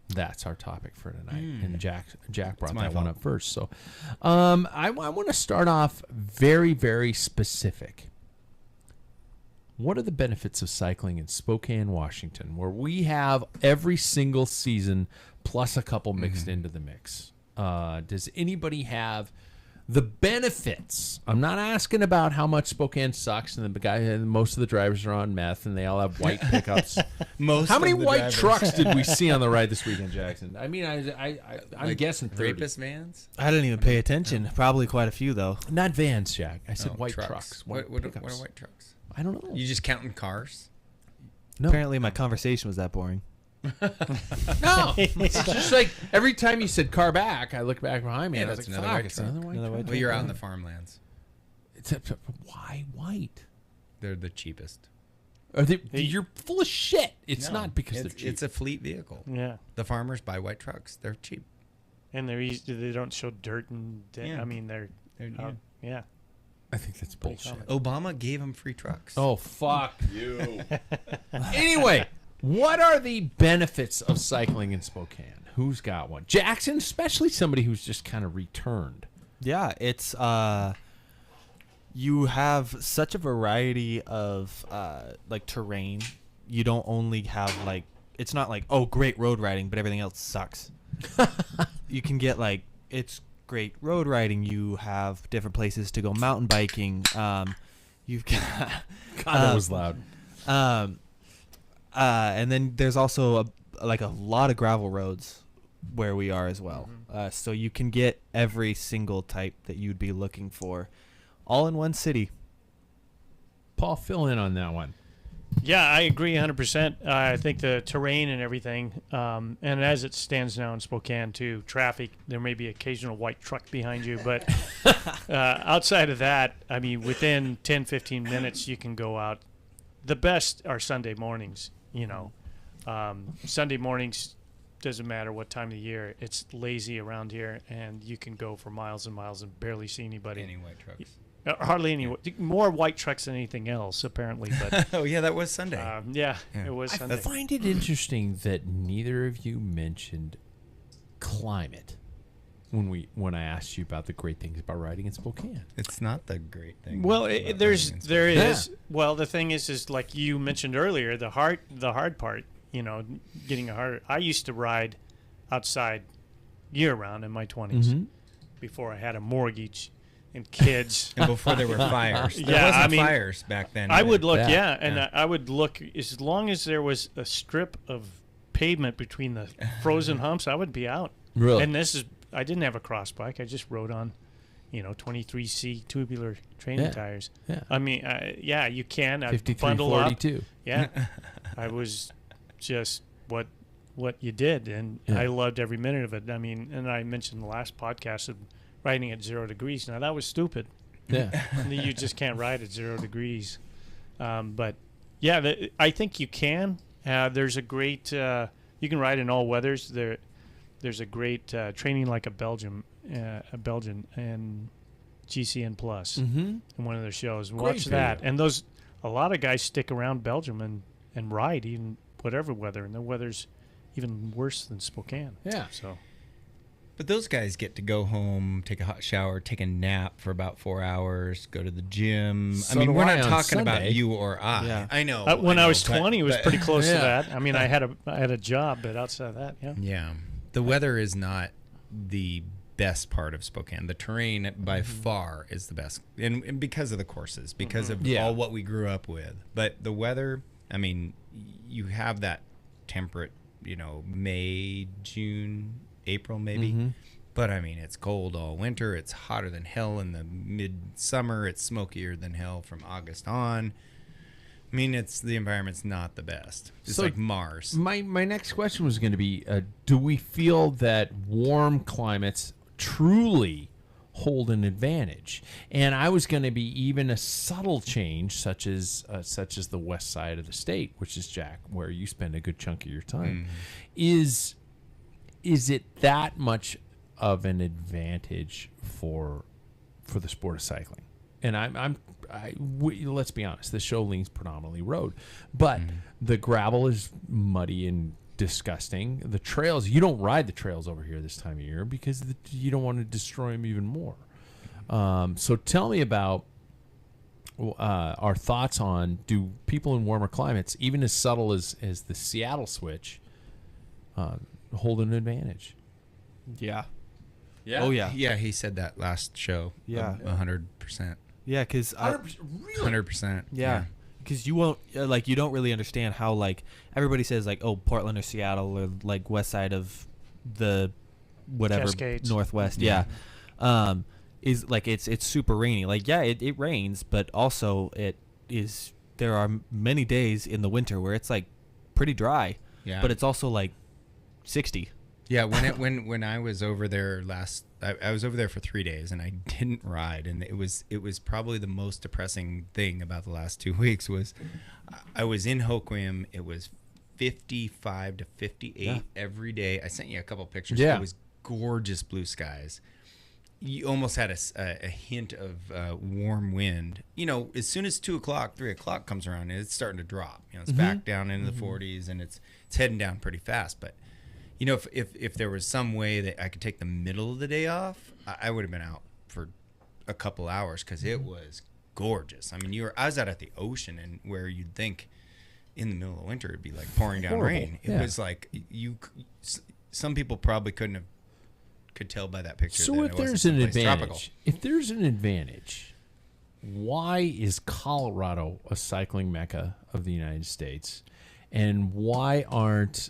That's our topic for tonight. And Jack brought my that one fault. up first. So I want to start off very, very specific. what are the benefits of cycling in Spokane, Washington, where we have every single season plus a couple mixed into the mix? Does anybody have the benefits? I'm not asking about how much Spokane sucks and most of the drivers are on meth and they all have white pickups. How many white trucks did we see on the ride this weekend, Jackson? I mean, I'm guessing 30. Rapist vans? I didn't even pay attention. Probably quite a few, though. Not vans, Jack. I said white trucks. What are white trucks? I don't know. You just counting cars? No. Apparently, my conversation was that boring. No, it's just like every time you said car back, I looked back behind me and I was that's like, another fuck, white it's truck. another white truck. Well, you're out in the farmlands. Why white? They're the cheapest. You're full of shit. It's not because they're cheap. It's a fleet vehicle. Yeah. The farmers buy white trucks. They're cheap. And they're easy. They don't show dirt and Yeah. I mean, they're yeah. I think that's bullshit. Obama gave them free trucks. Oh, fuck you. Anyway, what are the benefits of cycling in Spokane? Who's got one? Jackson, especially somebody who's just kind of returned. Yeah, it's you have such a variety of like terrain. You don't only have like, it's not like, oh, great road riding, but everything else sucks. You can get like, it's great road riding. You have different places to go mountain biking. You've got God, that was loud. And then there's also a lot of gravel roads where we are as well. So you can get every single type that you'd be looking for, all in one city. Paul, fill in on that one. Yeah, I agree 100%. I think the terrain and everything, and as it stands now in Spokane too, traffic, there may be occasional white truck behind you, but outside of that, I mean, within 10, 15 minutes, you can go out. The best are Sunday mornings, you know. Sunday mornings, doesn't matter what time of the year, it's lazy around here, and you can go for miles and miles and barely see anybody. Any white trucks? Hardly any. More white trucks than anything else, apparently. But oh yeah, that was Sunday. It was Sunday. I find it interesting that neither of you mentioned climate when I asked you about the great things about riding in Spokane. It's not the great thing. Well, there is. Well, the thing is like you mentioned earlier, the hard part. You know, getting a hard. I used to ride outside year round in my 20s before I had a mortgage and kids. And before there were fires. There wasn't fires back then. I would look, I would look, as long as there was a strip of pavement between the frozen humps, I would be out. Really? And I didn't have a cross bike. I just rode on, 23C tubular training tires. Yeah. I mean, you can. 5342. Yeah. I was just what you did, and I loved every minute of it. I mean, and I mentioned the last podcast of riding at 0 degrees. Now that was stupid. Yeah. You just can't ride at 0 degrees. But yeah, I think you can. There's a great. You can ride in all weathers. There's a great training like a Belgian and GCN Plus in one of their shows. Watch that. And a lot of guys stick around Belgium and ride even whatever weather, and the weather's even worse than Spokane. Yeah. So. But those guys get to go home, take a hot shower, take a nap for about 4 hours, go to the gym. So I mean, we're not talking Sunday. about you or I. Yeah. I know. When I was 20, it was pretty close to Yeah. that. I mean, I had a job, but outside of that, yeah. Yeah. The weather is not the best part of Spokane. The terrain by far is the best. And because of the courses, because of all what we grew up with. But the weather, I mean, you have that temperate, May, June, April maybe. But I mean, it's cold all winter. It's hotter than hell in the midsummer. It's smokier than hell from August on. I mean, the environment's not the best. It's like Mars. My next question was going to be, do we feel that warm climates truly hold an advantage? And I was going to be even a subtle change, such as the west side of the state, which is, Jack, where you spend a good chunk of your time. Is it that much of an advantage for the sport of cycling? And let's be honest, this show leans predominantly road, but the gravel is muddy and disgusting. The trails, you don't ride the trails over here this time of year because you don't want to destroy them even more. So tell me about our thoughts on, do people in warmer climates, even as subtle as the Seattle switch, hold an advantage? Yeah. Yeah. Oh yeah. Yeah, he said that last show. Yeah. 100%. Yeah, because 100%. Yeah, because you won't you don't really understand how everybody says Portland or Seattle or west side of the whatever Cascades. Northwest. Yeah. Is it's super rainy. It rains, but also there are many days in the winter where it's pretty dry. Yeah. But it's also 60. Yeah, when I was over there I was over there for 3 days and I didn't ride, and it was probably the most depressing thing about the last 2 weeks was I was in Hoquiam. It was 55 to 58 every day. I sent you a couple pictures. Yeah. It was gorgeous blue skies. You almost had a hint of warm wind. As soon as 2 o'clock, 3 o'clock comes around, it's starting to drop. It's back down into the 40s, and it's heading down pretty fast. But if there was some way that I could take the middle of the day off, I would have been out for a couple hours because it was gorgeous. I mean, I was out at the ocean, and where you'd think in the middle of winter it'd be pouring down rain. It was some people probably could tell by that picture. So that if it there's wasn't an someplace advantage, why is Colorado a cycling mecca of the United States, and why aren't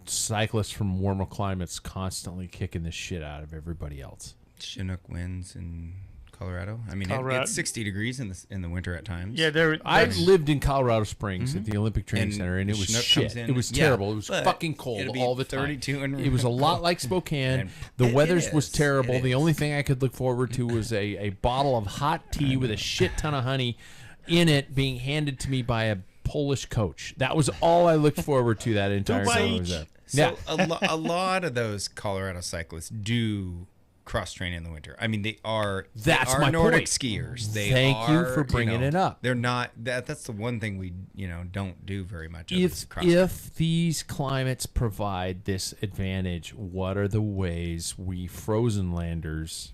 cyclists from warmer climates constantly kicking the shit out of everybody else? Chinook winds in Colorado. I mean, Colorado. it's 60 degrees in the winter at times. Yeah, I've lived in Colorado Springs at the Olympic Training Center, and it was Chinook shit. comes in. It was Yeah, terrible. It was but fucking cold it'll be all the time. 32 and It was a lot like Spokane. And The it weather was is. terrible. It The is. only thing I could look forward to was a bottle of hot tea with a shit ton of honey in it being handed to me by a Polish coach. That was all I looked forward to that entire time I was there. So a lot of those Colorado cyclists do cross train in the winter. I mean, they are my Nordic point. skiers. Thank you for bringing it up. They're not that's the one thing we don't do very much of is If cross train. if these climates provide this advantage, what are the ways we frozen landers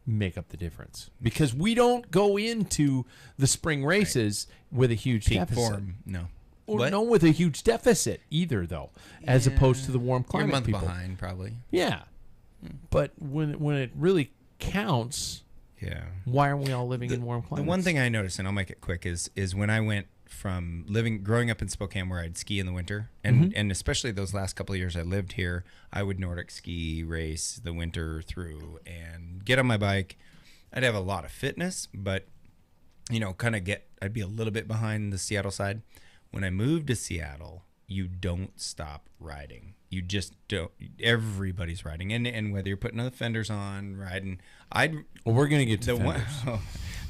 make up the difference? Because we don't go into the spring races with a huge peak deficit. form, no. Or What? no, with a huge deficit either, though, as opposed to the warm You're a climate month people. behind, probably. Yeah, but when it really counts, Yeah. why aren't we all living in warm The climates? one thing I noticed, and I'll make it quick, is when I went from growing up in Spokane where I'd ski in the winter, and especially those last couple of years I lived here, I would Nordic ski race the winter through and get on my bike. I'd have a lot of fitness, but I'd be a little bit behind the Seattle side. When I moved to Seattle, you don't stop riding. You just don't. Everybody's riding, and whether you're putting the fenders on, riding, Well, we're gonna get to fenders.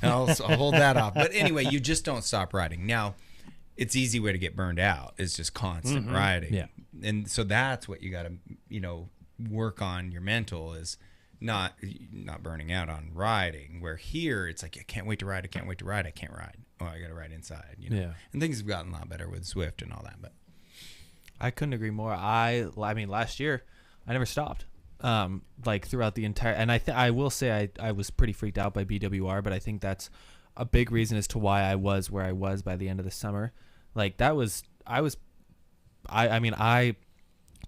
I'll hold that off. But anyway, you just don't stop riding. Now, it's easy way to get burned out. It's just constant riding. Yeah. And so that's what you got to, work on your mental is not burning out on riding. Where here, it's like, I can't wait to ride. I can't wait to ride. I can't ride. Oh, I got to ride inside. Yeah. And things have gotten a lot better with Swift and all that. But I couldn't agree more. I mean, last year, I never stopped. Throughout the entire, and I will say I was pretty freaked out by BWR, but I think that's a big reason as to why I was where I was by the end of the summer. I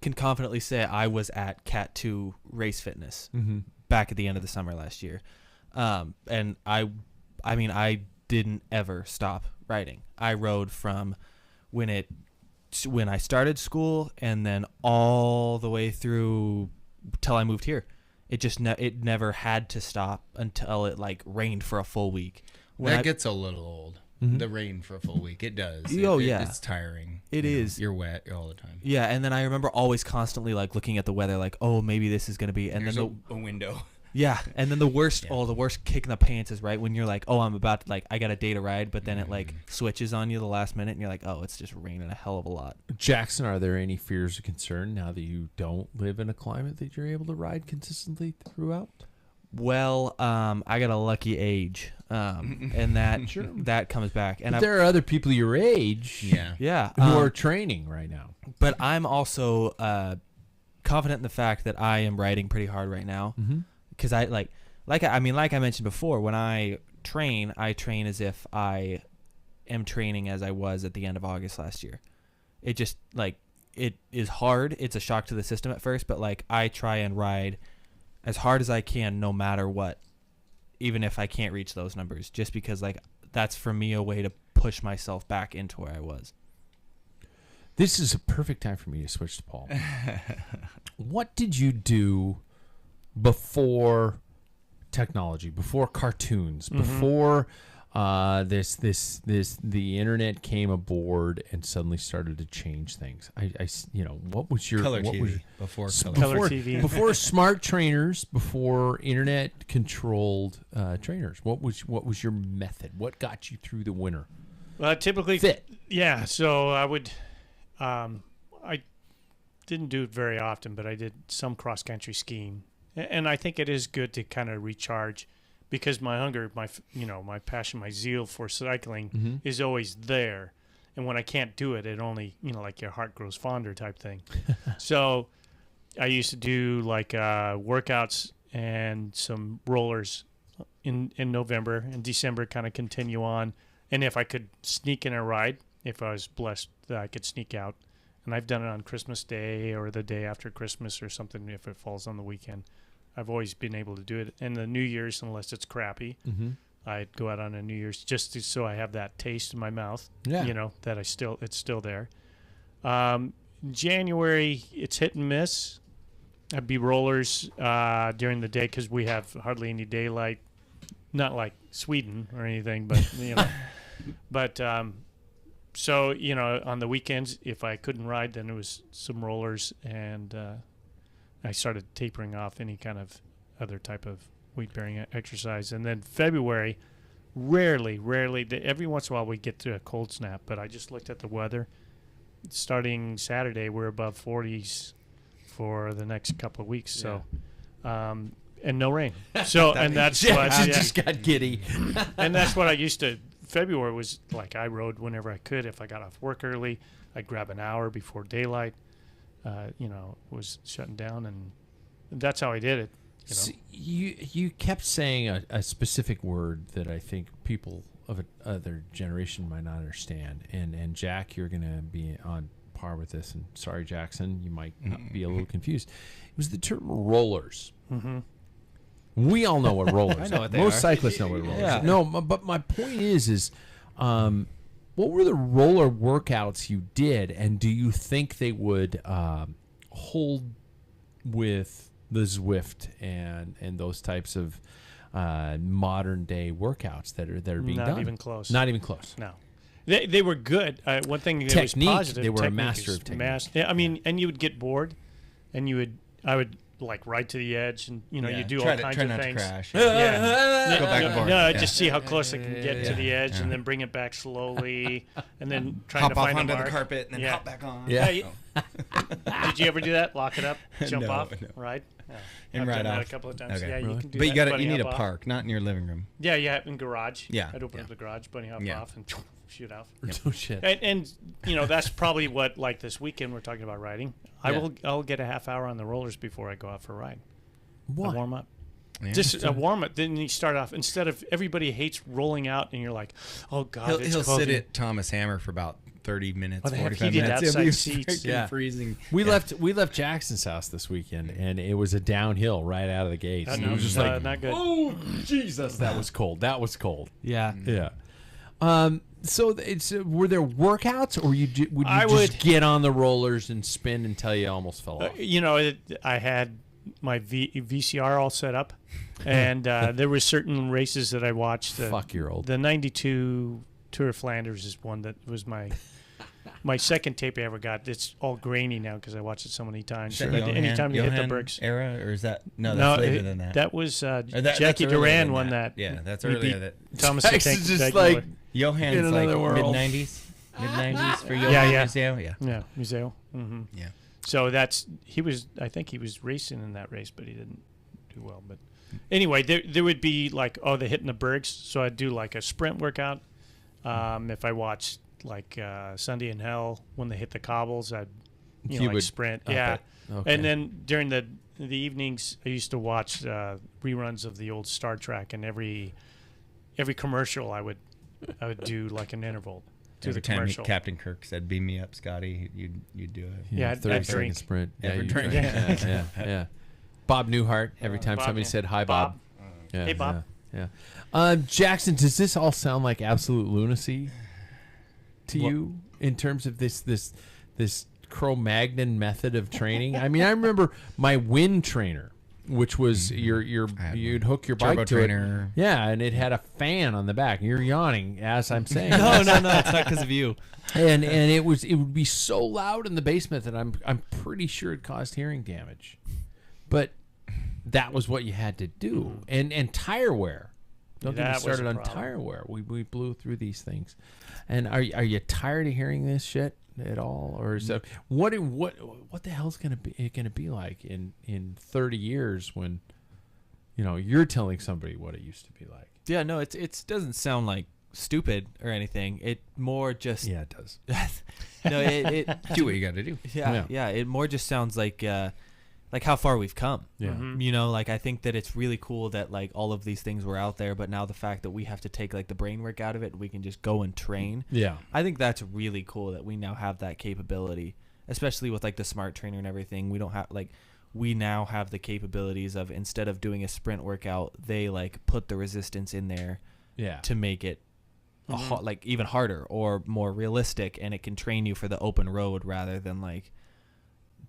can confidently say I was at Cat 2 race fitness back at the end of the summer last year. And I didn't ever stop riding. I rode from when I started school and then all the way through till I moved here. It never had to stop until it rained for a full week. that gets a little old. The rain for a full week. It does. It's tiring. It is. You're wet all the time. Yeah, and then I remember always constantly looking at the weather oh, maybe this is going to be, and There's then a window. yeah, and then the worst kick in the pants is right when you're oh, I'm about to I got a day to ride, but then it switches on you the last minute and you're oh, it's just raining a hell of a lot. Jackson, are there any fears or concern now that you don't live in a climate that you're able to ride consistently throughout? Well, I got a lucky age, and that comes back. And But there are other people your age, Yeah. who are training right now. But I'm also confident in the fact that I am riding pretty hard right now, because I like I mentioned before, when I train, I train as if I am training as I was at the end of August last year. It just, like, it is hard. It's a shock to the system at first, but, like, I try and ride as hard as I can no matter what, even if I can't reach those numbers, just because, like, that's for me a way to push myself back into where I was. This is a perfect time for me to switch to Paul. What did you do before technology, before cartoons, before the internet came aboard and suddenly started to change things? What was your Color TV before color TV. before smart trainers, before internet controlled trainers? What was your method? What got you through the winter? Well, typically Fit. Yeah, so I would. I didn't do it very often, but I did some cross country skiing, and I think it is good to kind of recharge, because my hunger, my passion, my zeal for cycling is always there, and when I can't do it, it only like your heart grows fonder type thing. So I used to do like workouts and some rollers in November and December, kind of continue on, and if I could sneak in a ride. If I was blessed that I could sneak out. And I've done it on Christmas Day or the day after Christmas or something if it falls on the weekend. I've always been able to do it. And the New Year's, unless it's crappy, I'd go out on a New Year's just so I have that taste in my mouth, that it's still there. January, it's hit and miss. I'd be rollers during the day because we have hardly any daylight. Not like Sweden or anything, but, but... So, on the weekends, if I couldn't ride, then it was some rollers, and I started tapering off any kind of other type of weight-bearing exercise. And then February, rarely, every once in a while we get to a cold snap, but I just looked at the weather. Starting Saturday, we're above 40s for the next couple of weeks, so... and no rain. So, and that's what... I just got giddy. And that's what I used to... February was like I rode whenever I could. If I got off work early, I'd grab an hour before daylight. Was shutting down, and that's how I did it. So you kept saying a specific word that I think people of other generation might not understand. And Jack, you're going to be on par with this. And sorry, Jackson, you might be a little confused. It was the term rollers. Mm-hmm. We all know what rollers are. Most cyclists know what rollers are. No, but my point is what were the roller workouts you did, and do you think they would hold with the Zwift and those types of modern day workouts that are being done? Not even close. Not even close. No. They were good. One thing that technique, was positive. They were a technique master of technique. I mean, and you would get bored, and I would like ride to the edge, and you do all kinds of things. To crash. Go back and forth. No, just see how close I can get to the edge, and then bring it back slowly, and then trying to find hop off onto the the carpet and then hop back on. Did you ever do that? Lock it up, jump off, ride, and I've ride done that off. a couple of times. Okay. Yeah, you can do but that. you need a off. park, not in your living room. Yeah, in garage. Yeah, I'd open up the garage, bunny hop off, and shoot off. Oh shit! And that's probably what, like this weekend we're talking about riding. I'll get a half hour on the rollers before I go out for a ride. What? A warm up. Yeah. Just a warm up. Then you start off, instead of everybody hates rolling out, and you're like, oh God, he'll sit at Thomas Hammer for about 30 minutes, Well, they have 45 heated minutes. outside It'll be seats. freaking freezing. We left Jackson's house this weekend, and it was a downhill right out of the gates. No, it was just like, not good. oh Jesus, that was cold. That was cold. Yeah. Yeah. So were there workouts, or would you just get on the rollers and spin until you almost fell off? I had my VCR all set up, and there were certain races that I watched. Fuck, you're old. The 92 Tour of Flanders is one that was my second tape I ever got. It's all grainy now because I watched it so many times. Is that Anytime you hit the Johan bricks. era, or is that that's later than that? That was that's Jackie earlier Duran than won that. Yeah, that's He earlier. beat That Thomas Jackson's just like Johan's in like another world. mid-90s for Johan Yeah. Museo. Yeah, Museo. Mm-hmm. Yeah. So I think he was racing in that race, but he didn't do well. But anyway, there would be like, they're hitting the bergs. So I'd do like a sprint workout. If I watched like Sunday in Hell, when they hit the cobbles, I'd would sprint. Yeah. Okay. And then during the evenings, I used to watch reruns of the old Star Trek, and every every commercial I would do like an interval to Every the time commercial. Captain Kirk said, "Beam me up, Scotty," you'd do it. Yeah, 30-second drink. sprint. Yeah, Every you drink. drink. Yeah. Bob Newhart. Every time Bob, somebody yeah. said hi, Bob. Yeah, Hey, Bob. Yeah. Jackson, does this all sound like absolute lunacy to you in terms of this Cro-Magnon method of training? I mean, I remember my wind trainer, which was you'd hook your Turbo bike to trainer. it. Yeah, and it had a fan on the back. You're yawning as I'm saying. No, it's not because of you. And it would be so loud in the basement that I'm pretty sure it caused hearing damage. But that was what you had to do. And tire wear. Don't get me That was started a on problem. tire wear. We blew through these things. And are you tired of hearing this shit at all, or is that what the hell's gonna be like in 30 years when you're telling somebody what it used to be like? Yeah, no, it doesn't sound like stupid or anything. It more just Yeah, it does. no, it Do what you got to do. yeah. It more just sounds like how far we've come. Yeah. Like I think that it's really cool that like all of these things were out there, but now the fact that we have to take like the brain work out of it, we can just go and train. Yeah. I think that's really cool that we now have that capability, especially with like the smart trainer and everything. We now have the capabilities of, instead of doing a sprint workout, they like put the resistance in there Yeah. to make it like even harder or more realistic, and it can train you for the open road rather than like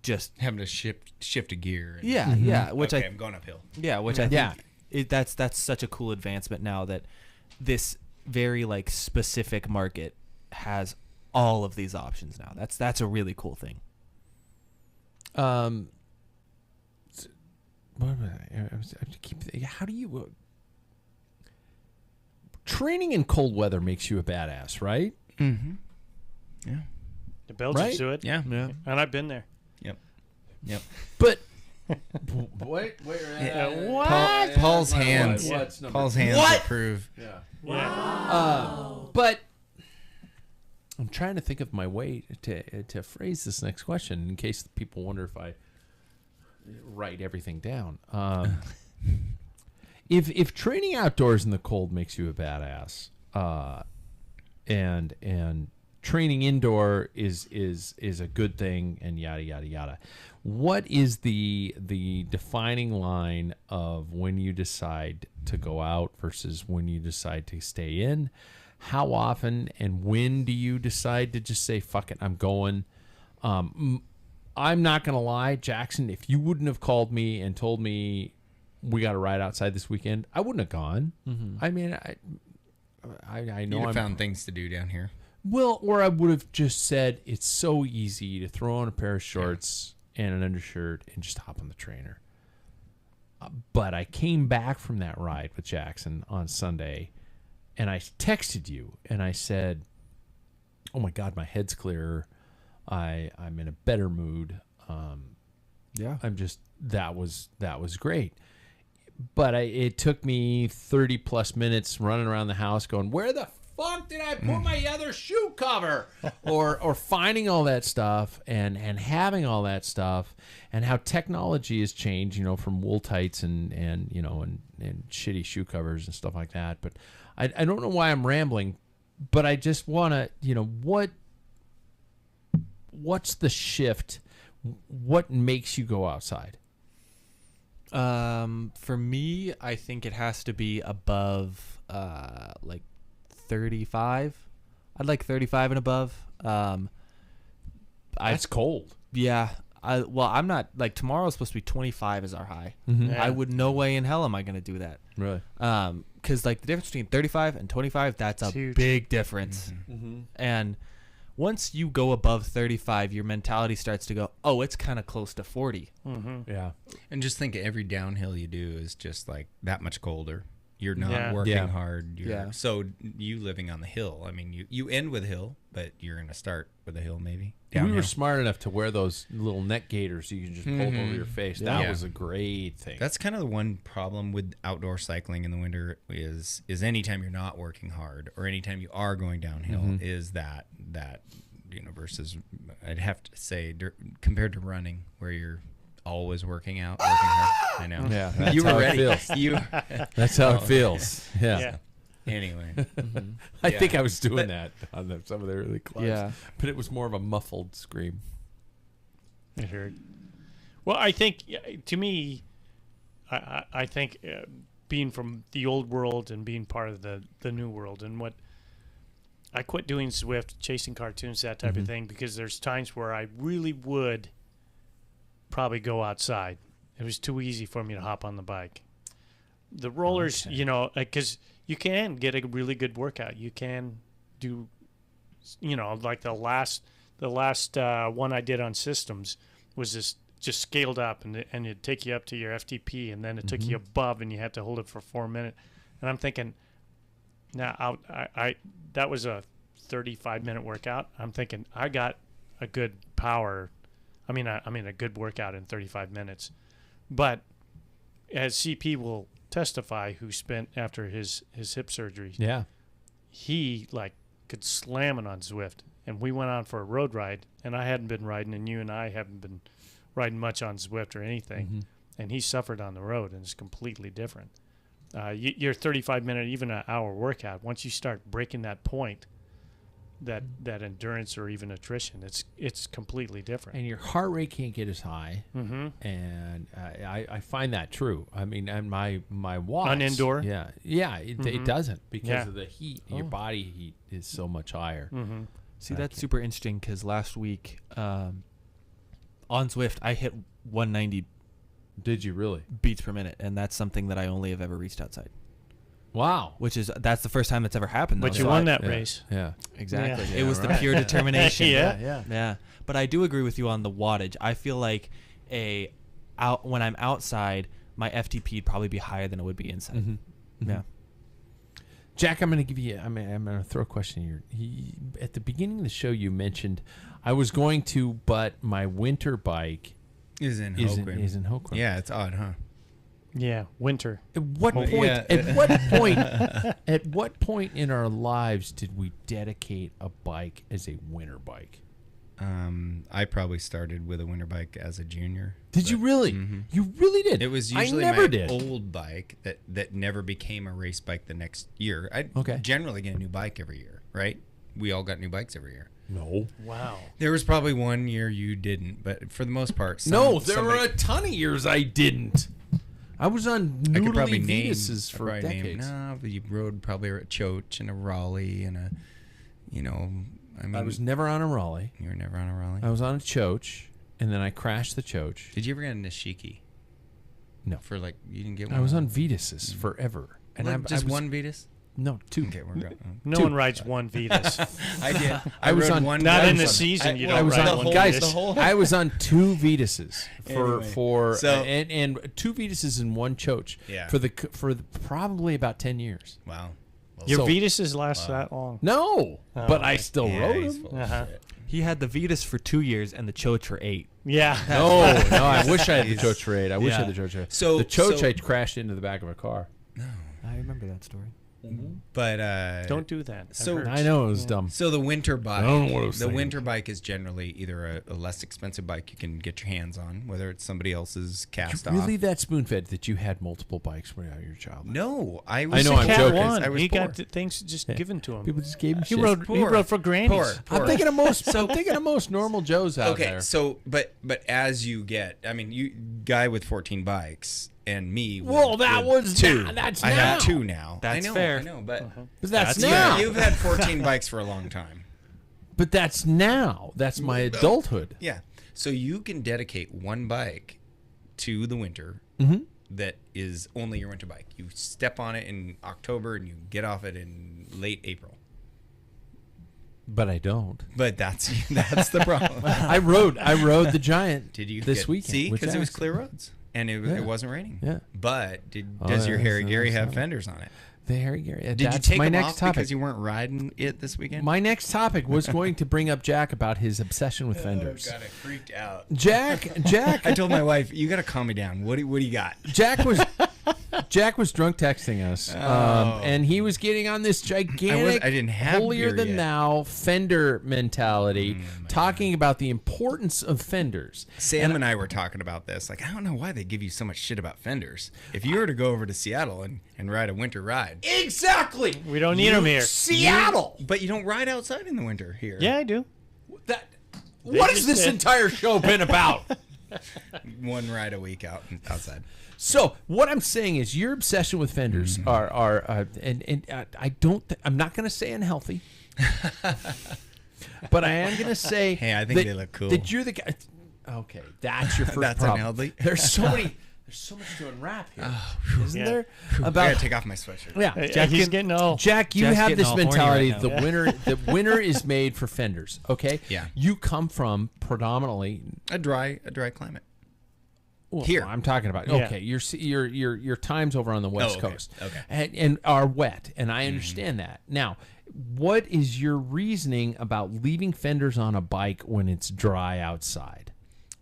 just Having to shift a gear. And, which I'm going uphill. I think that's such a cool advancement now that this very like specific market has all of these options now. That's a really cool thing. How do you training in cold weather makes you a badass, right? Mm-hmm. Yeah. The Belgians Right? do it. Yeah. And I've been there. Yep. But wait, What? Paul's hands. Paul's hands approve. But I'm trying to think of my way to phrase this next question in case people wonder if I write everything down. If training outdoors in the cold makes you a badass, and training indoor is a good thing, and yada yada yada, what is the defining line of when you decide to go out versus when you decide to stay in? How often and when do you decide to just say, fuck it, I'm going? I'm not going to lie, Jackson, if you wouldn't have called me and told me we got to ride outside this weekend, I wouldn't have gone. I mean, I know You'd I'm have found things to do down here. well, or I would have just said it's so easy to throw on a pair of shorts and an undershirt and just hop on the trainer. But I came back from that ride with Jackson on Sunday, and I texted you, and I said, oh my God, my head's clearer. I'm in a better mood. I'm just, that was great. But it took me 30 plus minutes running around the house going, where the fuck did I put my other shoe cover? or finding all that stuff and having all that stuff, and how technology has changed, from wool tights and shitty shoe covers and stuff like that. But I don't know why I'm rambling, but I just want to, what's the shift? What makes you go outside? For me, I think it has to be above like 35. I'd like 35 and above. That's cold. Yeah. I'm not, like, tomorrow's supposed to be 25 as our high. Mm-hmm. I would, no way in hell am I going to do that. Really? Because like the difference between 35 and 25, that's a huge. big difference. And once you go above 35, your mentality starts to go, oh, it's kind of close to 40. Yeah. And just think every downhill you do is just like that much colder. You're not Yeah. working Yeah. hard. Yeah. So you living on the hill, I mean, you end with a hill, but you're going to start with a hill maybe. We Downhill. were smart enough to wear those little neck gaiters so you can just pull them over your face. That Yeah. was a great thing. That's kind of the one problem with outdoor cycling in the winter is anytime you're not working hard or anytime you are going downhill is that versus I'd have to say compared to running where you're always working out, working hard. I know. Yeah, that's You were how ready. it feels. You That's how it feels. Yeah. Yeah. Anyway, I think I was doing that on some of the early clubs. Yeah. But it was more of a muffled scream. I heard. Well, I think, to me, I think being from the old world and being part of the new world, and what I quit doing Zwift, chasing cartoons, that type of thing, because there's times where I really would probably go outside. It was too easy for me to hop on the bike. The rollers, because you can get a really good workout. You can do, like the last one I did on systems was just scaled up, and it'd take you up to your FTP, and then it took you above, and you had to hold it for 4 minutes. And I'm thinking, now I that was a 35-minute workout. I'm thinking I got a good power. I mean a good workout in 35 minutes. But as CP will testify, who spent after his hip surgery, he could slam it on Zwift, and we went on for a road ride, and I hadn't been riding, and you and I haven't been riding much on Zwift or anything, and he suffered on the road, and it's completely different. Your 35-minute, even an hour workout, once you start breaking that point, that endurance or even attrition, it's completely different. And your heart rate can't get as high. And I find that true. I mean, and my watch on indoor, it doesn't, because of the heat. Your body heat is so much higher. See, that's super interesting, because last week on Zwift I hit 190. Did you really? Beats per minute, and that's something that I only have ever reached outside. Wow. That's the first time that's ever happened. But you won that race. Yeah. Exactly. Yeah. It was the pure determination. Yeah. But I do agree with you on the wattage. I feel like when I'm outside, my FTP would probably be higher than it would be inside. Yeah. Jack, I'm going to give you. I'm going to throw a question here. At the beginning of the show, you mentioned I was going to, but my winter bike is in Hoquin. Yeah, it's odd, huh? Yeah, winter. At what point? Yeah. At what point in our lives did we dedicate a bike as a winter bike? I probably started with a winter bike as a junior. Did you really? You really did. It was usually old bike that never became a race bike the next year. I generally get a new bike every year, right? We all got new bikes every year. No. Wow. There was probably 1 year you didn't, but for the most part, there were a ton of years I didn't. I was on noodly Vetuses for decades. You rode probably a Choach and a Raleigh and I was never on a Raleigh. You were never on a Raleigh? I was on a Choach, and then I crashed the Choach. Did you ever get a Nishiki? No. You didn't get one? I was on Vetuses forever. And just one Vetus? No, 2. Okay, we're going. No one rides one Vetus. I did. I was on one. Not in the season. You don't ride one Vetus. I was on 2 Vetuses Anyway. and 2 Vetuses and 1 Choach for probably about 10 years. Wow. Your Vetuses last that long? No, but I still rode them. He had the Vetus for 2 years and the Choach for 8. Yeah. No, I wish I had the Choach for 8. I wish I had the Choach for 8. So the Choach I crashed into the back of a car. No. I remember that story. But don't do that. So I know it was dumb. So the winter bike, I don't know what I was saying. winter bike is generally either a less expensive bike you can get your hands on, whether it's somebody else's cast off. Really that spoon-fed that you had multiple bikes when you were your child? No, I know, I'm Cat joking. won. I was He poor. got things just given to him. People just gave him He shit. rode for grannies. Poor. I'm thinking of most normal Joes out there. Okay, so but as you get, I mean, you guy with 14 bikes. And me. Well, that was 2. That's I now. have 2 now. That's I know, fair. I know, but That's now. You've had 14 bikes for a long time. But that's now. That's my adulthood. Yeah. So you can dedicate one bike to the winter that is only your winter bike. You step on it in October and you get off it in late April. But I don't. But that's the problem. I rode the Giant this weekend. See, because it was clear roads. And it wasn't raining. Yeah. But does your Harry Gary have fenders on it? The Harry Gary. Did you take them off because you weren't riding it this weekend? My next topic was going to bring up Jack about his obsession with fenders. God, I freaked out. Jack. I told my wife, you got to calm me down. What do you got? Jack Jack was drunk texting us, and he was getting on this gigantic, I didn't have holier beer than yet. thou fender mentality, talking about the importance of fenders. Sam and I were talking about this. Like, I don't know why they give you so much shit about fenders. If you were to go over to Seattle and ride a winter ride, Exactly. We don't need them here. Seattle. but you don't ride outside in the winter here. Yeah, I do. What has just this said- entire show been about? One ride a week outside. So what I'm saying is your obsession with fenders are I don't. I'm not going to say unhealthy, but I am going to say. Hey, I think they look cool. That you're the guy. Okay, that's your first That's problem. unhealthy. There's so many. There's so much to unwrap here, isn't Yeah. there? I gotta take off my sweatshirt. Yeah, Jack, he's getting old. Jack, you Jack's have getting this all horny mentality. right The winter is made for fenders. Okay. Yeah. You come from predominantly A dry climate. well, Here. I'm talking about. Yeah. Okay, your time's over on the West okay. Coast, Okay. and are wet, and I understand that. Now, what is your reasoning about leaving fenders on a bike when it's dry outside?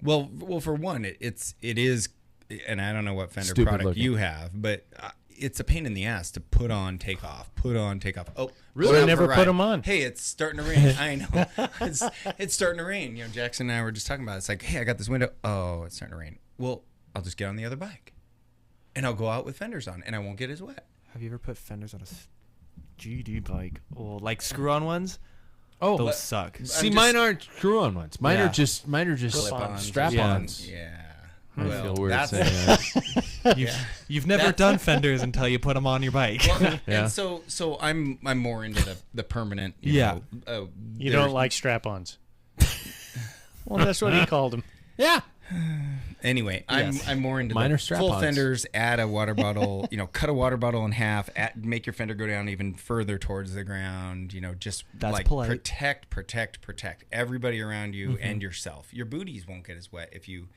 Well, for one, it is, and I don't know what fender Stupid product looking. you have, but it's a pain in the ass to put on, take off, put on, take off. Oh, Really? going out Never for a put ride. 'em on. Hey, it's starting to rain. I know. It's starting to rain. You know, Jackson and I were just talking about it. It's like, hey, I got this window. Oh, it's starting to rain. Well, I'll just get on the other bike, and I'll go out with fenders on, and I won't get as wet. Have you ever put fenders on a GD bike? Or like screw-on ones? Oh, Those suck. see, just- mine aren't screw-on ones. Mine Yeah. are just Clip-ons. strap-ons. Yeah. I Well, feel weird that's saying that. You've never done fenders until you put them on your bike. Well, Yeah. And so I'm more into the permanent. Yeah. You don't like strap-ons. Well, that's what he called them. Yeah. Anyway, I'm more into Mine are the full strap-ons. fenders. Add a water bottle. Cut a water bottle in half. Make your fender go down even further towards the ground. Just That's like polite. protect everybody around you and yourself. Your booties won't get as wet if you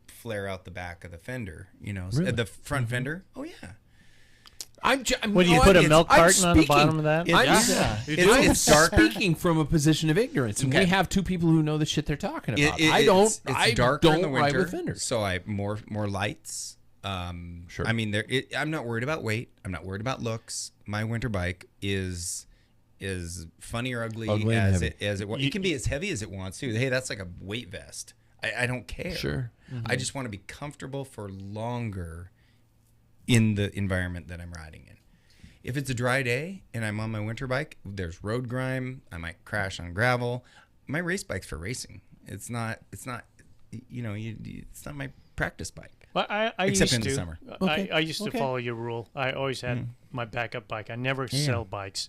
flare out the back of the fender. Really? The front fender. Oh yeah. What do you put a milk carton on the bottom of that? It's darker. Speaking from a position of ignorance, and we Okay. have two people who know the shit they're talking about. It's I darker in the don't ride winter, with fenders. so I more lights. Sure. I mean, I'm not worried about weight. I'm not worried about looks. My winter bike is funny or ugly Ugly and as heavy. it can be as heavy as it wants to. Hey, that's like a weight vest. I don't care. Sure. I just want to be comfortable for longer in the environment that I'm riding in. If it's a dry day and I'm on my winter bike, there's road grime. I might crash on gravel. My race bike's for racing. It's not. It's not my practice bike. Well, I Except used in the to. summer. I used to follow your rule. I always had my backup bike. I never sell bikes,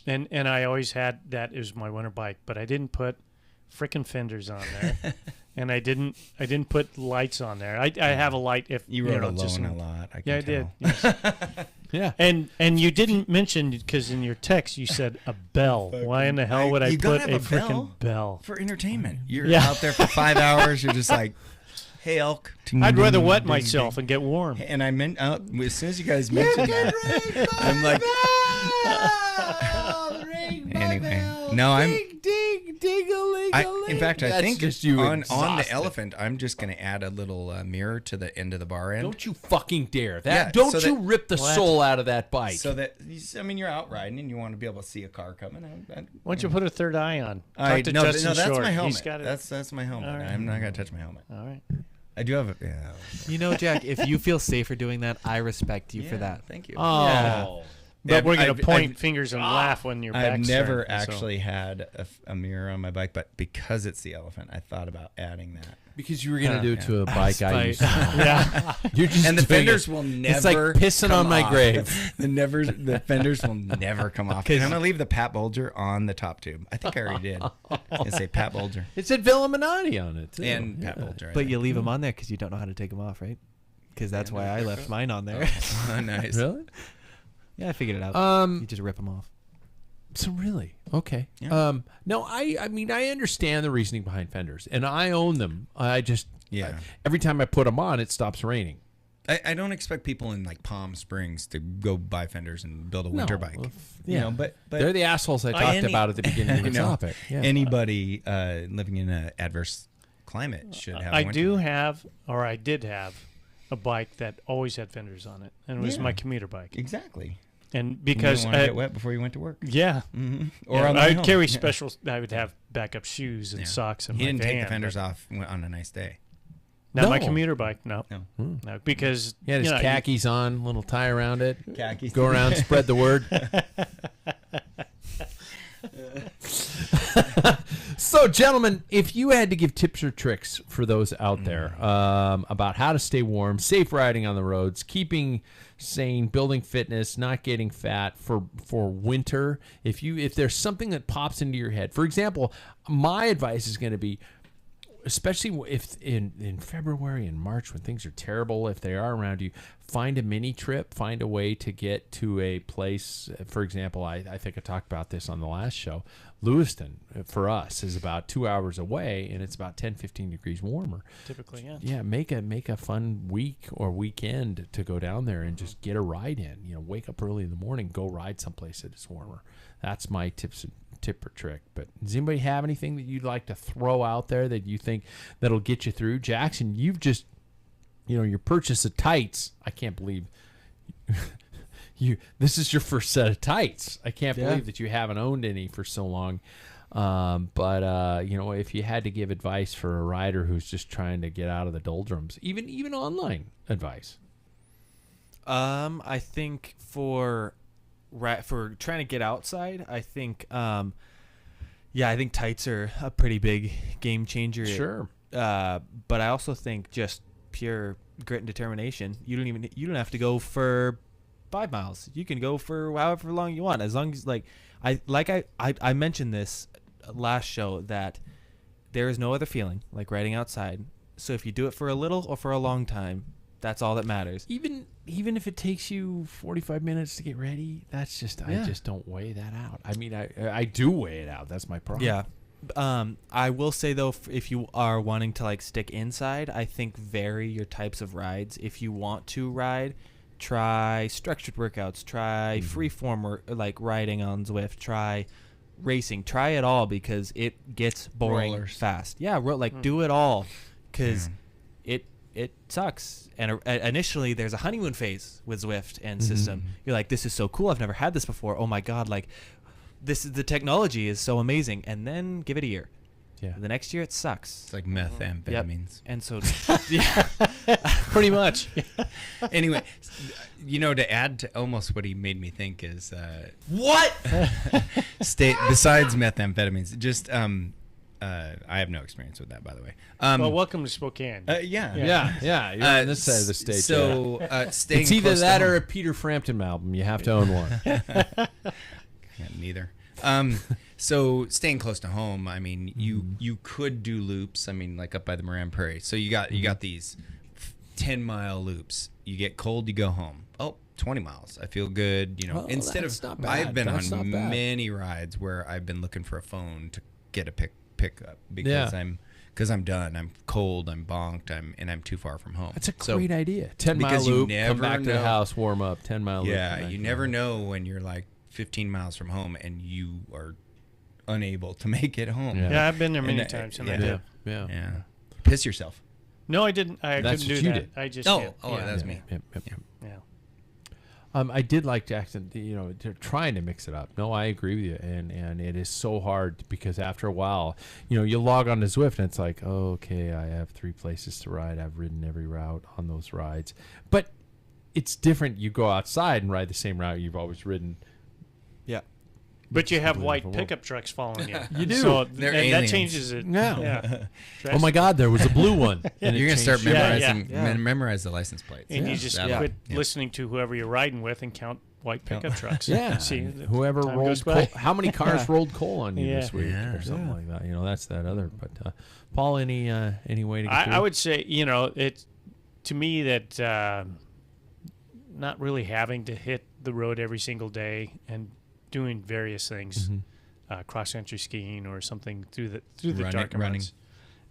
and I always had that as my winter bike. But I didn't put frickin' fenders on there, and I didn't put lights on there. I have a light if You rode just alone a lot. I can Yeah, I tell. did. Yes. Yeah. And you didn't mention because in your text you said a bell. Why in the hell would I You put gotta a have a frickin' bell? For entertainment. You're Yeah. out there for 5 hours. You're just like, hey, elk. I'd rather wet myself and get warm. And I meant as soon as you guys mentioned that, I'm like, anyway, no, I'm. In fact, I think just you on exhausted. the elephant, I'm just going to add a little mirror to the end of the bar end. Don't you fucking dare! Yeah, Don't so you that- rip the What? soul out of that bike. So that you're out riding and you want to be able to see a car coming. Why don't you put a third eye on? I, Talk to no, Justin no, that's Short. my helmet. He's got it. That's my helmet. All right. I'm not going to touch my helmet. All right. I do have a. Yeah. You know, Jack, if you feel safer doing that, I respect you for Yeah, that. Thank you. oh, Yeah. But we're going I've- to point I've- fingers and laugh when your back's I've never turned, so- actually had a mirror on my bike, but because it's the elephant, I thought about adding that. because you were gonna do it to a bike I Spite. used to own. Yeah. You're just And the doing fenders it. will never. It's like pissing come on my off. grave. The fenders will never come off. I'm gonna leave the Pat Bulger on the top tube. I think I already did. I say Pat Bulger It said Illuminati on it too. and Yeah. Pat Bulger. I But think. you leave them on there because you don't know how to take them off, right? Because that's why I left mine on there. Oh, nice. Really? Yeah, I figured it out. You just rip them off. So really, okay. Yeah. No, I mean I understand the reasoning behind fenders, and I own them. I just Yeah. every time I put them on, it stops raining. I don't expect people in like Palm Springs to go buy fenders and build a winter bike. Yeah, but they're the assholes I talked about at the beginning of the topic. Yeah. Anybody living in an adverse climate should have. a I winter do bike. have, or I did have, a bike that always had fenders on it, and it was my commuter bike. Exactly. And because you didn't want to get wet before you went to work. Yeah. Mm-hmm. Or I'd carry special. I would have backup shoes and socks. And he didn't take the fenders off on a nice day. Not my commuter bike. No. No. Because he had his khakis on, little tie around it. Khakis. Go around, spread the word. So, gentlemen, if you had to give tips or tricks for those out there about how to stay warm, safe riding on the roads, keeping sane, building fitness, not getting fat for winter, if there's something that pops into your head, for example, my advice is going to be, especially if in February and March when things are terrible, if they are around you, find a mini trip, find a way to get to a place. For example, I think I talked about this on the last show. Lewiston, for us, is about 2 hours away, and it's about 10, 15 degrees warmer. Typically, yeah. Yeah, make a fun week or weekend to go down there and just get a ride in. Wake up early in the morning, go ride someplace that is warmer. That's my tip or trick. But does anybody have anything that you'd like to throw out there that you think that'll get you through? Jackson, you've just, your purchase of tights. I can't believe this is your first set of tights. I can't believe that you haven't owned any for so long. But if you had to give advice for a rider who's just trying to get out of the doldrums, even online advice. I think for trying to get outside, I think I think tights are a pretty big game changer. Sure. But I also think just pure grit and determination. You don't have to go for 5 miles. You can go for however long you want, as long as I mentioned this last show that there is no other feeling like riding outside. So if you do it for a little or for a long time, that's all that matters. Even if it takes you 45 minutes to get ready, that's just I just don't weigh that out. I mean, I do weigh it out. That's my problem. Yeah. I will say though, if you are wanting to stick inside, I think vary your types of rides. If you want to ride, try structured workouts, try freeform or riding on Zwift, try racing, try it all because it gets boring fast. Yeah, do it all because it sucks. And initially there's a honeymoon phase with Zwift and system. You're like, this is so cool. I've never had this before. Oh my God. The technology is so amazing. And then give it a year. Yeah. The next year it sucks. It's like methamphetamines. Yep. And so, pretty much. Anyway, to add to almost what he made me think is what? Besides methamphetamines, just I have no experience with that, by the way. Well, welcome to Spokane. Yeah. You're on this side of the state. So staying it's either close that to or a home. Peter Frampton album. You have to own one. Yeah, neither. So staying close to home, I mean, you could do loops. I mean, like up by the Moran Prairie. So you got these 10-mile loops. You get cold, you go home. Oh, 20 miles. I feel good. Well, instead that's of not bad. I've been That's on not bad. many rides where I've been looking for a phone to get a pickup because I'm done. I'm cold. I'm bonked. I'm too far from home. That's a great idea. 10-mile loop. Come back to the house, warm up. 10-mile loop. Yeah, you never know when you're 15 miles from home and you are unable to make it home. Yeah, I've been there many times. And I did. Yeah. Piss yourself. No, I didn't. I That's couldn't what do you that. did. I just That was me. Yep. Yeah. I did like Jackson, trying to mix it up. No, I agree with you. And it is so hard because after a while, you log on to Zwift and it's like, oh, okay, I have 3 places to ride. I've ridden every route on those rides. But it's different. You go outside and ride the same route you've always ridden. Yeah. But you have white pickup trucks following you. You do. So They're and that aliens. changes it. Yeah. Oh my God, there was a blue one. And You're gonna start memorizing- memorize the license plates. And you just That'll- quit listening to whoever you're riding with and count white pickup trucks. Yeah. See, Whoever time rolled goes coal, by. how many cars rolled coal on you this week Yeah. or something like that? That's that other. But Paul, any way to get through? I would say, it to me that not really having to hit the road every single day and doing various things, cross-country skiing or something through the dark running. months.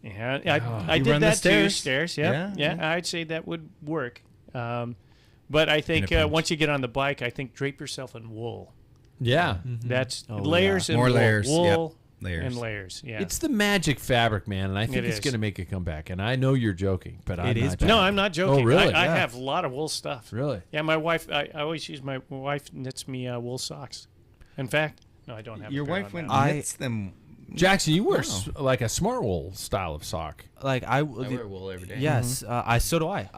Yeah, I You did run the that too. stairs? Stairs, Yeah. yeah. I'd say that would work. But I think In a pinch. once you get on the bike, I think drape yourself in wool. Yeah. That's Oh, layers yeah. and More wool. layers, Wool, layers. Yeah. It's the magic fabric, man, and I think It it's is. going to make a comeback. And I know you're joking, but I'm not. No, I'm not joking. Oh, really? I Yeah. have a lot of wool stuff. Really? Yeah, my wife. I always use my wife knits me wool socks. In fact, no, I don't have. Your a pair wife on went now. knits them. Jackson, you wear Wow. like a smart wool style of sock. Like I wear wool every day. Yes, so do I.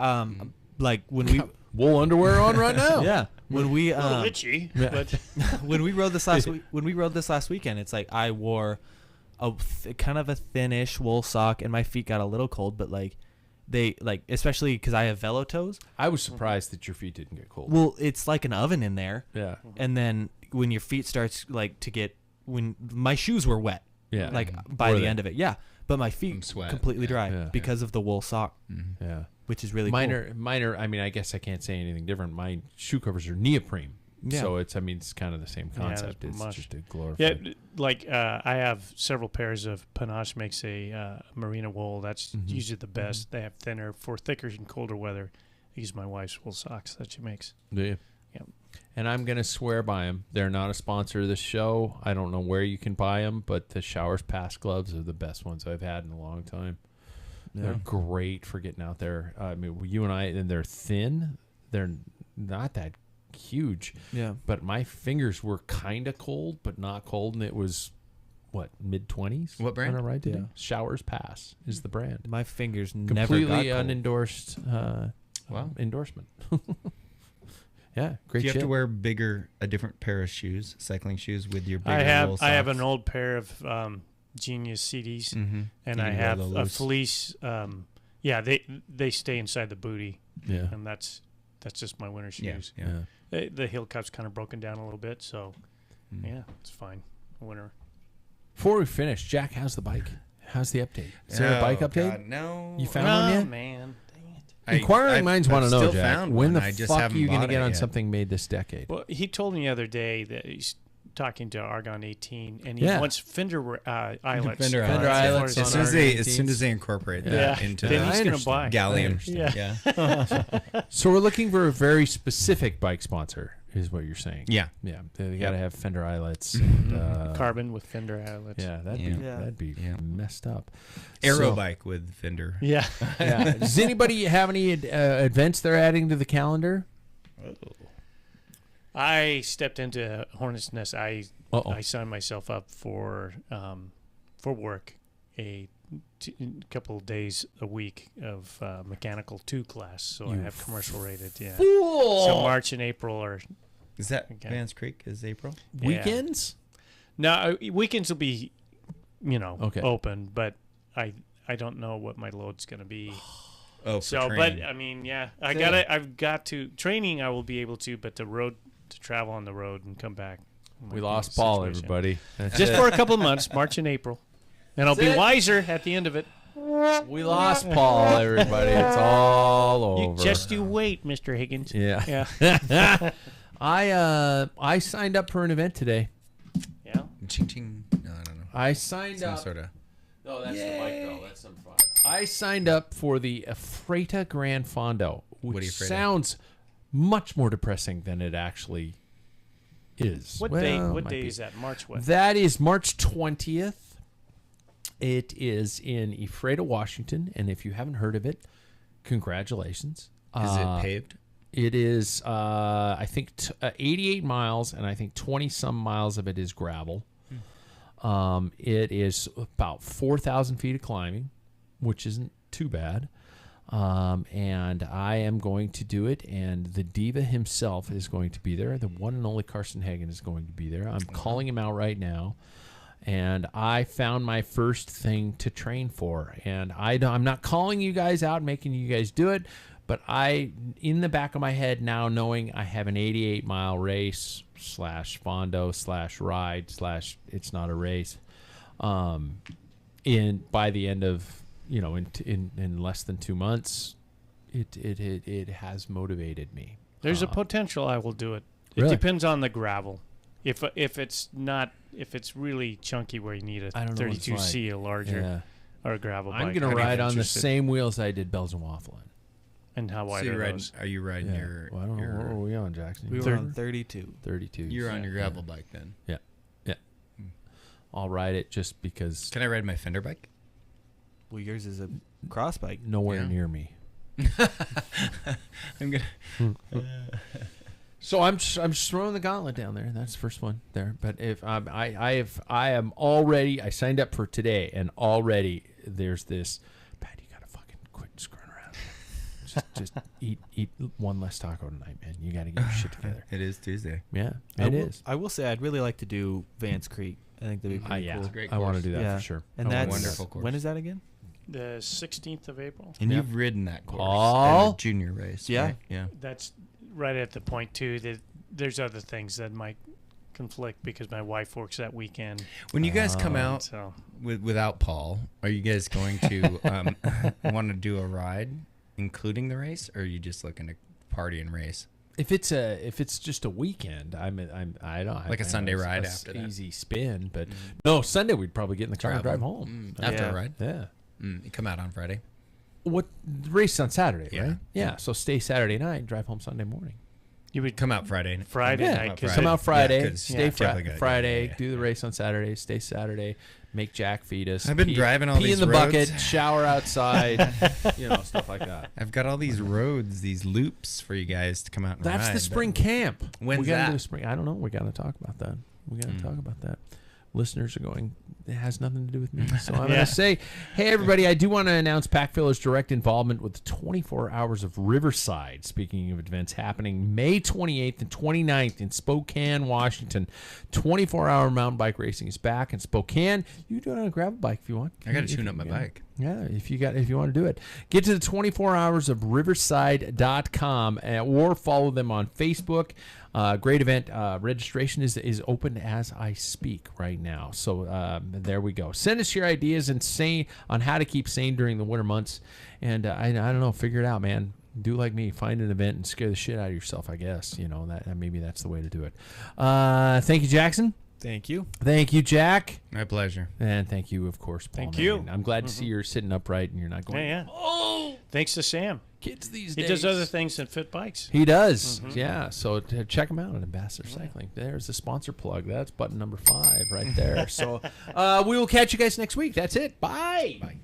Like when we Wool underwear on right now. yeah, when we A little itchy, but when we rode this last weekend, it's like I wore a kind of a thinnish wool sock, and my feet got a little cold, but like they like especially because I have velo toes. I was surprised that your feet didn't get cold. Well, it's like an oven in there, Yeah. and then when your feet starts like to get when my shoes were wet, Yeah. like by Were the they? end of it, yeah, but my From feet sweat. completely dry Yeah. because of the wool sock, Yeah. which is really Minor. I mean, I guess I can't say anything different. My shoe covers are neoprene, Yeah. so it's kind of the same concept. it's It's much. just a glorified. yeah, like I have several pairs of Panache makes a merino wool. That's usually the best. They have thinner for thicker and colder weather. I use my wife's wool socks that she makes. Do you? Yep. And I'm gonna swear by them. They're not a sponsor of the show. I don't know where you can buy them, but the Showers Pass gloves are the best ones I've had in a long time. They're great for getting out there. I mean, you and I, and they're thin. They're not that huge. Yeah. But my fingers were kind of cold, but not cold, and it was what, mid-20s? What brand? On a ride today? Yeah. Showers Pass is the brand. My fingers never Completely got cold. unendorsed endorsement. Yeah, great Do you shit. have to wear a different pair of shoes, cycling shoes, with your bigger wool I have socks? an old pair of Genius CDs, and You I wear have the a loose. fleece. They stay inside the booty, Yeah. and that's just my winter Yeah, shoes. yeah. The heel cup's kind of broken down a little bit, so yeah, it's fine. Winter. Before we finish, Jack, how's the bike? How's the update? Is there a bike Oh, update? God, no. You found one yet? Man, dang it. Inquiring minds want to know, still Jack. found When one. the I just fuck are haven't you going to bought get it on yet. something made this decade? Well, he told me the other day that he's talking to Argon 18, and he Yeah. wants fender eyelets. Fender Fender eyelets As on soon as they incorporate that Yeah. into Then I he's going to understand. buy. gallium. Yeah. So we're looking for a very specific bike sponsor, is what you're saying. Yeah. Yeah. They got to have fender eyelets. And, Carbon with fender eyelets. Yeah, Yeah. that'd be Yeah. messed up. Aero So- bike with fender. Yeah. Yeah. Does anybody have any events they're adding to the calendar? I stepped into Hornet's Nest. I Uh-oh. signed myself up for work a couple of days a week of mechanical 2 class. So I have commercial rated. Yeah. So March and April are Is that Okay. Vans Creek? Is April? yeah. Weekends? No, weekends will be, Okay. open, but I don't know what my load's going to be. Oh, for So, training. but I mean, yeah, I've got to training. I will be able to, but to travel on the road and come back. might We be a lost Paul, situation. everybody. That's Just it. for a couple of months, March and April, and I'll be wiser at the end of it. We lost Paul, everybody. It's all You over. just you wait, Mr. Higgins. Yeah. Yeah. I signed up for an event today. Yeah. Ching ching. No, I don't know. I signed Some up. sort of. No, that's the bike though. That's some fun. I signed up for the Freta Gran Fondo, What are which you afraid of? sounds much more depressing than it actually is. What Well, day? What might day be. is that? March what? That is March 20th. It is in Ephrata, Washington, and if you haven't heard of it, congratulations. Is it paved? It is, I think, 88 miles, and I think 20-some miles of it is gravel. It is about 4,000 feet of climbing, which isn't too bad. And I am going to do it, and the diva himself is going to be there. The one and only Carson Hagen is going to be there. I'm calling him out right now. And I found my first thing to train for. And I'm not calling you guys out, making you guys do it, but in the back of my head now, knowing I have an 88-mile race / Fondo / ride / it's not a race, by the end of, in less than 2 months, it has motivated me. There's a potential I will do it. It Really? depends on the gravel. If it's really chunky where you need a I don't know what it's 32C, a larger Yeah. or a gravel bike. I'm going to I'd be ride on the interested. same wheels I did Bells and Waffle in. And how wide So are you're riding, those? are you riding your? Well, I don't know. What your were we on, Jackson? We were on 32. 32. you're on your gravel bike then. Yeah. I'll ride it just because. Can I ride my fender bike? Well, yours is a cross bike. Nowhere near me. I'm gonna. So I'm just throwing the gauntlet down there. That's the first one there. But if I am already, I signed up for today, and already there's this. Pat, you gotta fucking quit screwing around. Just eat one less taco tonight, man. You gotta get your shit together. It is Tuesday. Yeah, it is. I will say I'd really like to do Vance Creek. I think that'd be pretty Yeah, cool. It's a great I want to course. do that Yeah. for sure. And I wanna that's do that. wonderful course. When is that again? The 16th of April. And Yep. you've ridden that course Paul? at a junior race. Yeah. Right? Yeah. That's right at the point, too, that there's other things that might conflict because my wife works that weekend. When you guys come out So without Paul, are you guys going to want to do a ride, including the race, or are you just looking to party and race? If it's just a weekend, I don't Like a Sunday ride after that. easy spin, but no, Sunday we'd probably get in the car and drive home. After Yeah. a ride. Yeah. You come out on Friday. What the race on Saturday, Yeah. right? Yeah. So stay Saturday night, drive home Sunday morning. you would Come out Friday. Friday Yeah. night. 'cause Come out Friday, Yeah, 'cause stay definitely gotta go. Friday, Yeah. do the race on Saturday, stay Saturday, make Jack feed us. I've been driving all pee these in the roads. bucket, shower outside, stuff like that. I've got all these roads, these loops for you guys to come out and That's ride. the spring camp. When's we gotta that? do spring. I don't know. We got to talk about that. We got to talk about that. Listeners are going, it has nothing to do with me. So I'm going to say, hey, everybody, I do want to announce Packfiller's direct involvement with the 24 Hours of Riverside. Speaking of events happening May 28th and 29th in Spokane, Washington. 24-hour mountain bike racing is back in Spokane. You can do it on a gravel bike if you want. I got to tune up my bike. Yeah, if you want to do it. Get to the 24 hours of riverside.com or follow them on Facebook. Great event. Registration is open as I speak right now. So there we go. Send us your ideas on how to keep sane during the winter months. And I don't know, figure it out, man. Do like me, find an event and scare the shit out of yourself, I guess. That maybe that's the way to do it. Thank you, Jackson. Thank you. Thank you, Jack. My pleasure. And thank you, of course, Paul. Thank you. Manning. I'm glad to see you're sitting upright and you're not going, Yeah. oh, Thanks to Sam. kids these He days. does other things than fit bikes. He does. Yeah. So check him out at Ambassador Cycling. There's the sponsor plug. That's button number 5 right there. So we will catch you guys next week. That's it. Bye. Bye.